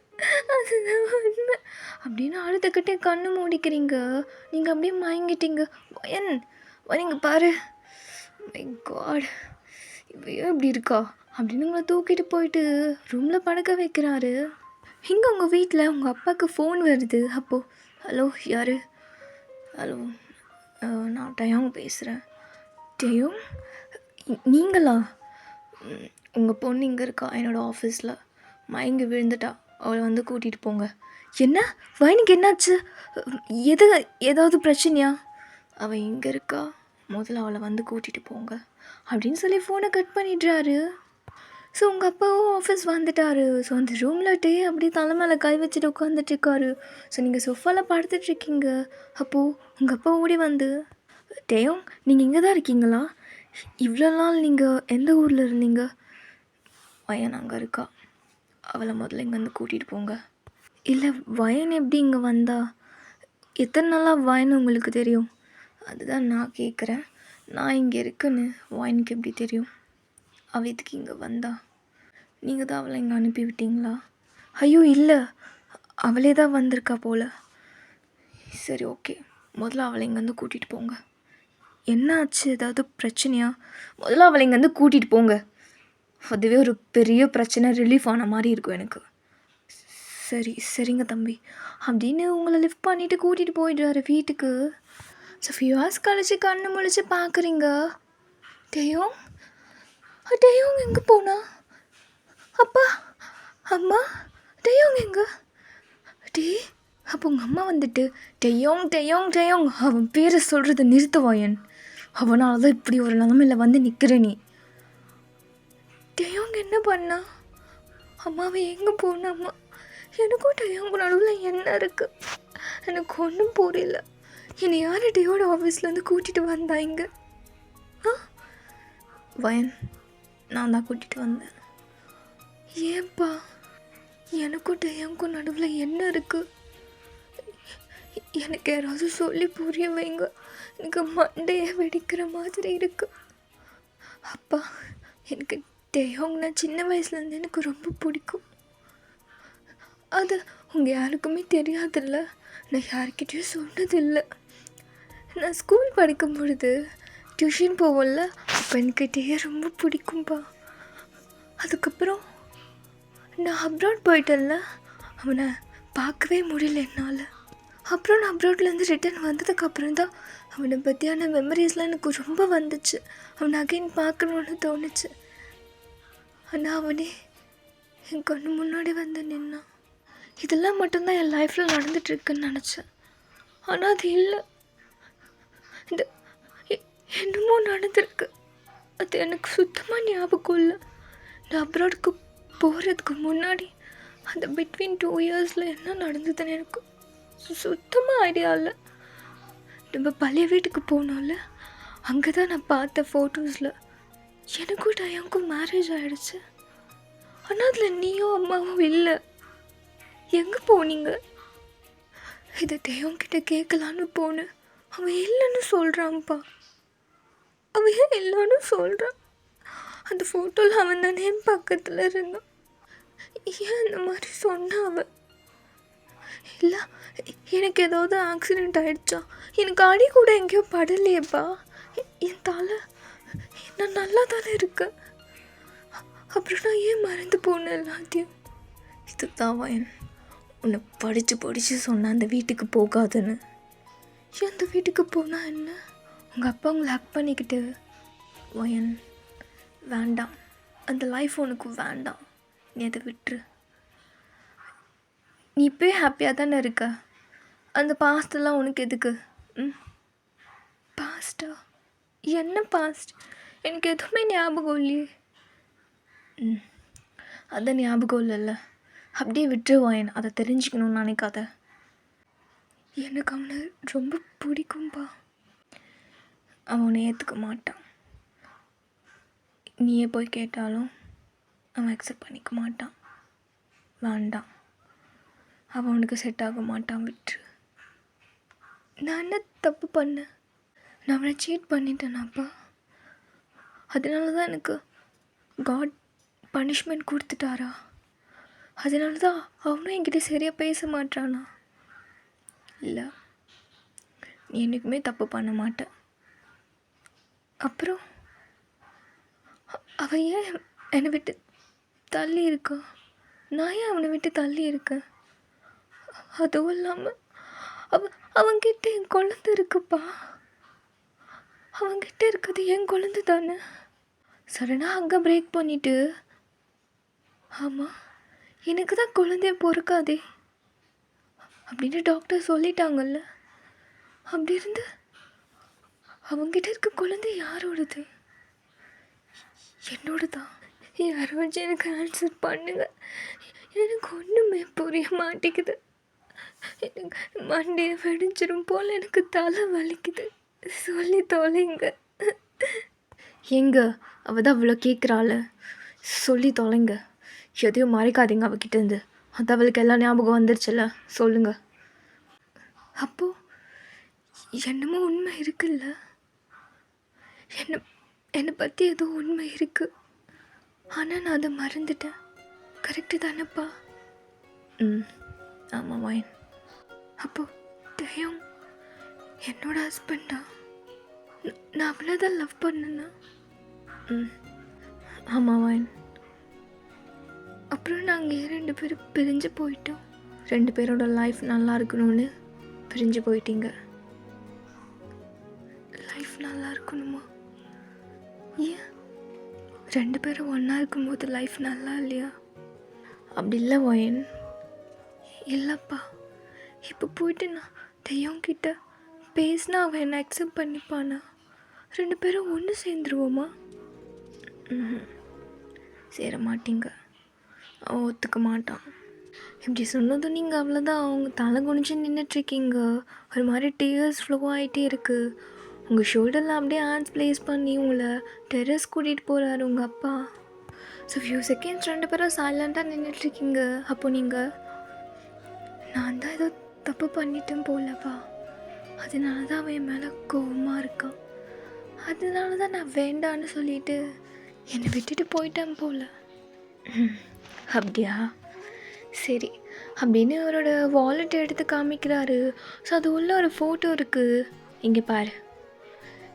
அதுதான் உண்மை அப்படின்னு அழுதுகிட்டே கண்ணு மூடிக்கிறீங்க. நீங்கள் அப்படியே மயங்கிட்டீங்க. வயன் இங்கே பாரு. மை காட், இப்போ ஏன் இப்படி இருக்கா அப்படின்னு உங்களை தூக்கிட்டு போயிட்டு ரூமில் படுக்க வைக்கிறாரு. இங்கே உங்கள் வீட்டில் உங்கள் அப்பாவுக்கு ஃபோன் வருது. அப்போது ஹலோ, யார்? ஹலோ, நான் டயாங் பேசுகிறேன். டேயும், நீங்களா? உங்கள் பொண்ணு இங்கே இருக்கா என்னோடய ஆஃபீஸில், மயங்கி விழுந்துட்டா, அவளை வந்து கூட்டிகிட்டு போங்க. என்ன? வயனுக்கு என்னாச்சு? ஏதாவது பிரச்சனையா? அவள் இங்கே இருக்கா, முதல்ல அவளை வந்து கூட்டிகிட்டு போங்க அப்படின்னு சொல்லி ஃபோனை கட் பண்ணிடுறாரு. ஸோ உங்கள் அப்பாவும் ஆஃபீஸ் வந்துட்டாரு. ஸோ அந்த ரூமில் டே அப்படியே தலை மேலே கை வச்சுட்டு உட்காந்துட்ருக்காரு. ஸோ நீங்கள் சொஃபாவில் படுத்துட்ருக்கீங்க. அப்போது உங்கள் அப்பா ஓடி வந்து, டேயும் நீங்கள் இங்கே தான் இருக்கீங்களா? இவ்வளோ நாள் நீங்கள் எந்த ஊரில் இருந்தீங்க? வயன் அங்கே இருக்கா, அவளை முதல்ல இங்கேருந்து கூட்டிகிட்டு போங்க. இல்லை, வயன் எப்படி இங்கே வந்தா? எத்தனை நாளாக வயன் உங்களுக்கு தெரியும்? அதுதான் நான் கேட்குறேன். நான் இங்கே இருக்குன்னு வயனுக்கு எப்படி தெரியும்? அவள் இதுக்கு இங்கே வந்தா? நீங்கள் தான் அவளை இங்கே அனுப்பி விட்டீங்களா? ஐயோ இல்லை, அவளே தான் வந்திருக்கா போல். சரி ஓகே, முதல்ல அவளை இங்கேருந்து கூட்டிகிட்டு போங்க. என்ன ஆச்சு, ஏதாவது பிரச்சனையா? முதல்ல அவளை இங்கேருந்து கூட்டிகிட்டு போங்க. அதுவே ஒரு பெரிய பிரச்சனை ரிலீஃப் ஆன மாதிரி இருக்கும் எனக்கு. சரிங்க தம்பி அப்படின்னு உங்களை லிஃப்ட் பண்ணிவிட்டு கூட்டிகிட்டு போயிடுறாரு வீட்டுக்கு. ஸோ ஃபியூ ஹவர்ஸ் கழிச்சு கண்ணு முழிச்சு பார்க்குறீங்க, டேயோங் டேயோங் எங்கே போனா? அப்பா அம்மா டேயோங் எங்க? டே அப்போ உங்கள் அம்மா வந்துட்டு டெயோங் டெயோங் டெயோங் அவன் பேரை சொல்கிறத நிறுத்துவாயன். அவனால தான் இப்படி ஒரு நிலமையில் வந்து நிற்கிற நீ. டெயோங் என்ன பண்ணா? அம்மாவை எங்கே போனா? அம்மா எனக்கும் டெயோங்க நடுவில் என்ன இருக்குது? எனக்கு ஒன்றும் புரியல. என்னை யார் டெயோட ஆஃபீஸ்லேருந்து கூட்டிகிட்டு வந்தா இங்கே? வயன் நான் தான் கூட்டிகிட்டு வந்தேன். ஏன்பா? எனக்கும் டெயோங்கும் நடுவில் என்ன இருக்குது? எனக்கு யாராவது சொல்லி புரிய வைங்க. எனக்கு மண்டையை வெடிக்கிற மாதிரி இருக்குது. அப்பா எனக்கு டெயோங்னா சின்ன வயசுலேருந்து எனக்கு ரொம்ப பிடிக்கும். அது உங்கள் யாருக்குமே தெரியாதில்ல, நான் யார்கிட்டையும் சொன்னதில்லை. நான் ஸ்கூல் படிக்கும் பொழுது டியூஷன் போவோம்ல, அப்போ எனக்கு டெய்யோ ரொம்ப பிடிக்கும்பா. அதுக்கப்புறம் நான் அப்ராட் போயிட்டேன்ல, அவனை பார்க்கவே முடியல என்னால். அப்புறம் நான் அப்ராட்லேருந்து ரிட்டர்ன் வந்ததுக்கப்புறம் தான் அவனை பற்றியான மெமரிஸ்லாம் எனக்கு ரொம்ப வந்துச்சு. அவனை அகைன் பார்க்கணுன்னு தோணுச்சு. ஆனால் அவனே என் கண்ணு முன்னாடி வந்து நின்னான். இதெல்லாம் மட்டும்தான் என் லைஃப்பில் நடந்துகிட்ருக்குன்னு நினச்சேன். ஆனால் அது இல்லை. இந்த என்னமோ நடந்திருக்கு. அது எனக்கு சுத்தமாக ஞாபகம் இல்லை. நான் அப்ராடுக்கு போகிறதுக்கு முன்னாடி அந்த பிட்வீன் 2 இயர்ஸில் என்ன நடந்ததுன்னு எனக்கு சுத்தமாக ஐடியா இல்லை. நம்ம பழைய வீட்டுக்கு போனோம்ல, அங்கே தான் நான் பார்த்த ஃபோட்டோஸில் எனக்கும் டயாங்கும் மேரேஜ் ஆகிடுச்சு. ஆனால் அதில் நீயும் அம்மாவும் இல்லை. எங்கே போனீங்க? இதை டயாங்கிட்ட கேட்கலான்னு போனேன். அவன் இல்லைன்னு சொல்கிறான்ப்பா. அவன் ஏன் இல்லைன்னு சொல்கிறான்? அந்த ஃபோட்டோவில் அவன் தானே என் பக்கத்தில் இருந்தான். ஏன் அந்த மாதிரி சொன்னான் அவன்? இல்லை எனக்கு ஏதாவது ஆக்சிடெண்ட் ஆகிடுச்சா? எனக்கு அடி கூட எங்கேயோ படலையேப்பா. என் தலை நான் நல்லா தானே இருக்கேன். அப்புறம் நான் ஏன் மறந்து போனேன் எல்லாத்தையும்? இதுதான் வயன் உன்னை படித்து சொன்னேன் அந்த வீட்டுக்கு போகாதுன்னு. ஏன் அந்த வீட்டுக்கு போனால் என்ன? உங்கள் அப்பா உங்களை ஹக் பண்ணிக்கிட்டு வயன் வேண்டாம், அந்த லைஃப் உனக்கு வேண்டாம், நீ அதை விட்டுரு. நீ இப்போயே ஹாப்பியாக தானே இருக்க. அந்த பாஸ்டெல்லாம் உனக்கு எதுக்கு? பாஸ்டா? என்ன பாஸ்ட்? எனக்கு எதுவுமே ஞாபகம் இல்லையே. அதான் ஞாபகம் இல்லைல்ல, அப்படியே விட்டுருவாயன். அதை தெரிஞ்சுக்கணும்னு நினைக்காத. எனக்கு அவனை ரொம்ப பிடிக்கும்பா. அவனை ஏற்றுக்க மாட்டான். நீயே போய் கேட்டாலும் அவன் அக்செப்ட் பண்ணிக்க மாட்டான். வேண்டாம், அவன் அவனுக்கு செட் ஆக மாட்டான், விட்டுரு. நான் என்ன தப்பு பண்ணேன்? நான் அவனை சீட் பண்ணிட்டேனாப்பா? அதனால தான் எனக்கு காட் பனிஷ்மெண்ட் கொடுத்துட்டாரா? அதனால தான் அவனும் என்கிட்ட சரியாக பேச மாட்டானா? இல்லை, நீ என்றைக்குமே தப்பு பண்ண மாட்டேன். அப்புறம் அவன் ஏன் என்னை விட்டு தள்ளி இருக்கா? நான் ஏன் அவனை விட்டு தள்ளி இருக்கேன்? அதுவும் இல்லாமல் அவன்கிட்ட என் குழந்தை இருக்குப்பா. அவன்கிட்ட இருக்கிறது என் குழந்தை தானே. சடனாக அங்கே பிரேக் பண்ணிவிட்டு, ஆமாம் எனக்கு தான் குழந்தைய பொறுக்காதே அப்படின்னு டாக்டர் சொல்லிட்டாங்கல்ல. அப்படி இருந்து அவங்ககிட்ட இருக்க குழந்தை யாரோடது? என்னோட தான். யாரை வச்சு எனக்கு ஆன்சர் பண்ணுங்க. எனக்கு ஒன்றுமே புரிய மாட்டேங்குது. எனக்கு மண்டையை வெடிஞ்சிரும் போல் எனக்கு தலை வலிக்குது. சொல்லி தொலைங்க. எங்க அவள் தான் அவ்வளோ கேட்குறாள், சொல்லி தொலைங்க. எதையும் மறைக்காதீங்க அவகிட்டேருந்து. அது அவளுக்கு எல்லாம் ஞாபகம் வந்துருச்சுல்ல, சொல்லுங்க. அப்போது என்னமோ உண்மை இருக்குல்ல, என்னை பற்றி ஏதோ உண்மை இருக்குது. ஆனால் நான் அதை மறந்துட்டேன். கரெக்டு தானேப்பா? ஆமாம் வாயன். அப்போ டேயோங் என்னோட ஹஸ்பண்டா? நான் அவளை தான் லவ் பண்ணேன்னா? ம் ஆமாம் வாயன். அப்புறம் நாங்கள் 2 பேரும் பிரிஞ்சு போயிட்டோம். 2 பேரோட லைஃப் நல்லா இருக்கணும்னு பிரிஞ்சு போயிட்டீங்க. லைஃப் நல்லா இருக்கணுமா? ஏன் 2 பேரும் ஒன்றா இருக்கும்போது லைஃப் நல்லா இல்லையா? அப்படி இல்லை வாயன். இல்லைப்பா, இப்போ போயிட்டு நான் டேயோங் கிட்ட பேசினா அவன் என்னை அக்செப்ட் பண்ணிப்பானா? 2 பேரும் ஒன்று சேர்ந்துருவோமா? சேர மாட்டீங்க. அவன் ஒத்துக்க மாட்டான். இப்படி சொன்னதும் நீங்கள் அவ்வளோதான். அவங்க தலை குனிஞ்சு நின்றுட்டுருக்கீங்க. ஒரு மாதிரி டீயர்ஸ் ஃப்ளோ ஆகிட்டே இருக்குது. உங்கள் ஷோல்டரில் அப்படியே ஹேண்ட்ஸ் ப்ளேஸ் பண்ணி உங்களை டெரஸ் கூட்டிகிட்டு போகிறாரு உங்கள் அப்பா. ஸோ ஃபியூ செகண்ட்ஸ் 2 பேரும் சைலண்ட்டாக நின்றுட்டுருக்கீங்க. அப்போ நீங்கள் நான் தான் ஏதோ தப்பு பண்ணிட்டேன் போலப்பா. அதனால தான் அவன் என் மேலே கோவமாக இருக்கான். அதனால தான் நான் வேண்டான்னு சொல்லிட்டு என்னை விட்டுட்டு போயிட்டேன் போல. அப்படியா? சரி. அப்படின்னு அவரோட வாலெட் எடுத்து காமிக்கிறாரு. ஸோ அது உள்ள ஒரு ஃபோட்டோ இருக்குது. இங்கே பாரு.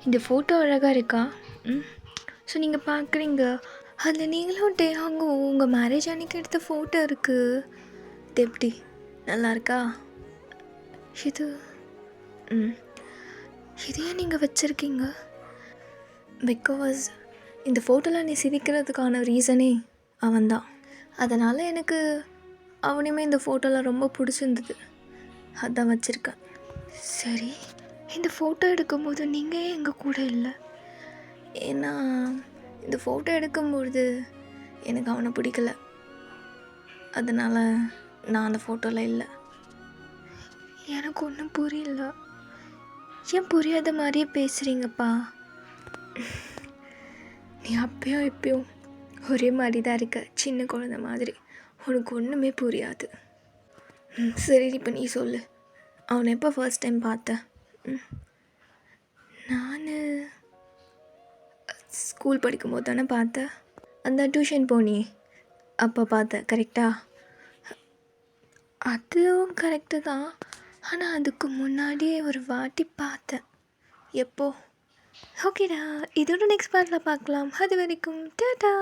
இந்த ஃபோட்டோ அழகாக இருக்கா? ஸோ நீங்கள் பார்க்குறீங்க, அதில் நீங்களும் டேயோங்கும் உங்கள் மேரேஜ் அன்றைக்கி எடுத்த ஃபோட்டோ இருக்குது. இது எப்படி நல்லா இருக்கா? இது இதையே நீங்கள் வச்சுருக்கீங்க? பிகாஸ் இந்த ஃபோட்டோவில் நீ சிரிக்கிறதுக்கான ரீசனே அவன்தான். அதனால் எனக்கு அவனையுமே இந்த ஃபோட்டோவில் ரொம்ப பிடிச்சிருந்தது. அதான் வச்சுருக்கேன். சரி, இந்த ஃபோட்டோ எடுக்கும்போது நீங்கள் ஏன் எங்கள் கூட இல்லை? ஏன்னா இந்த ஃபோட்டோ எடுக்கும்பொழுது எனக்கு அவனை பிடிக்கல. அதனால் நான் அந்த ஃபோட்டோவில் இல்லை. எனக்கு ஒன்றும் புரியல. ஏன் புரியாத மாதிரியே பேசுகிறீங்கப்பா? நீ அப்பயும் இப்பயும் ஒரே மாதிரி தான் இருக்க, சின்ன குழந்தை மாதிரி. உனக்கு ஒன்றுமே புரியாது. சரி, இப்போ நீ சொல்லு. அவனை எப்போ ஃபர்ஸ்ட் டைம் பார்த்த? நான் ஸ்கூல் படிக்கும்போது தானே பார்த்த. அந்த டியூஷன் போனி அப்போ பார்த்த, கரெக்டா? அதுவும் கரெக்டு தான். ஆனால் அதுக்கு முன்னாடியே ஒரு வாட்டி பார்த்தேன். எப்போ? ஓகேடா, இதோட நெக்ஸ்ட் பார்ட்டில் பார்க்கலாம். அது வரைக்கும் டாடா.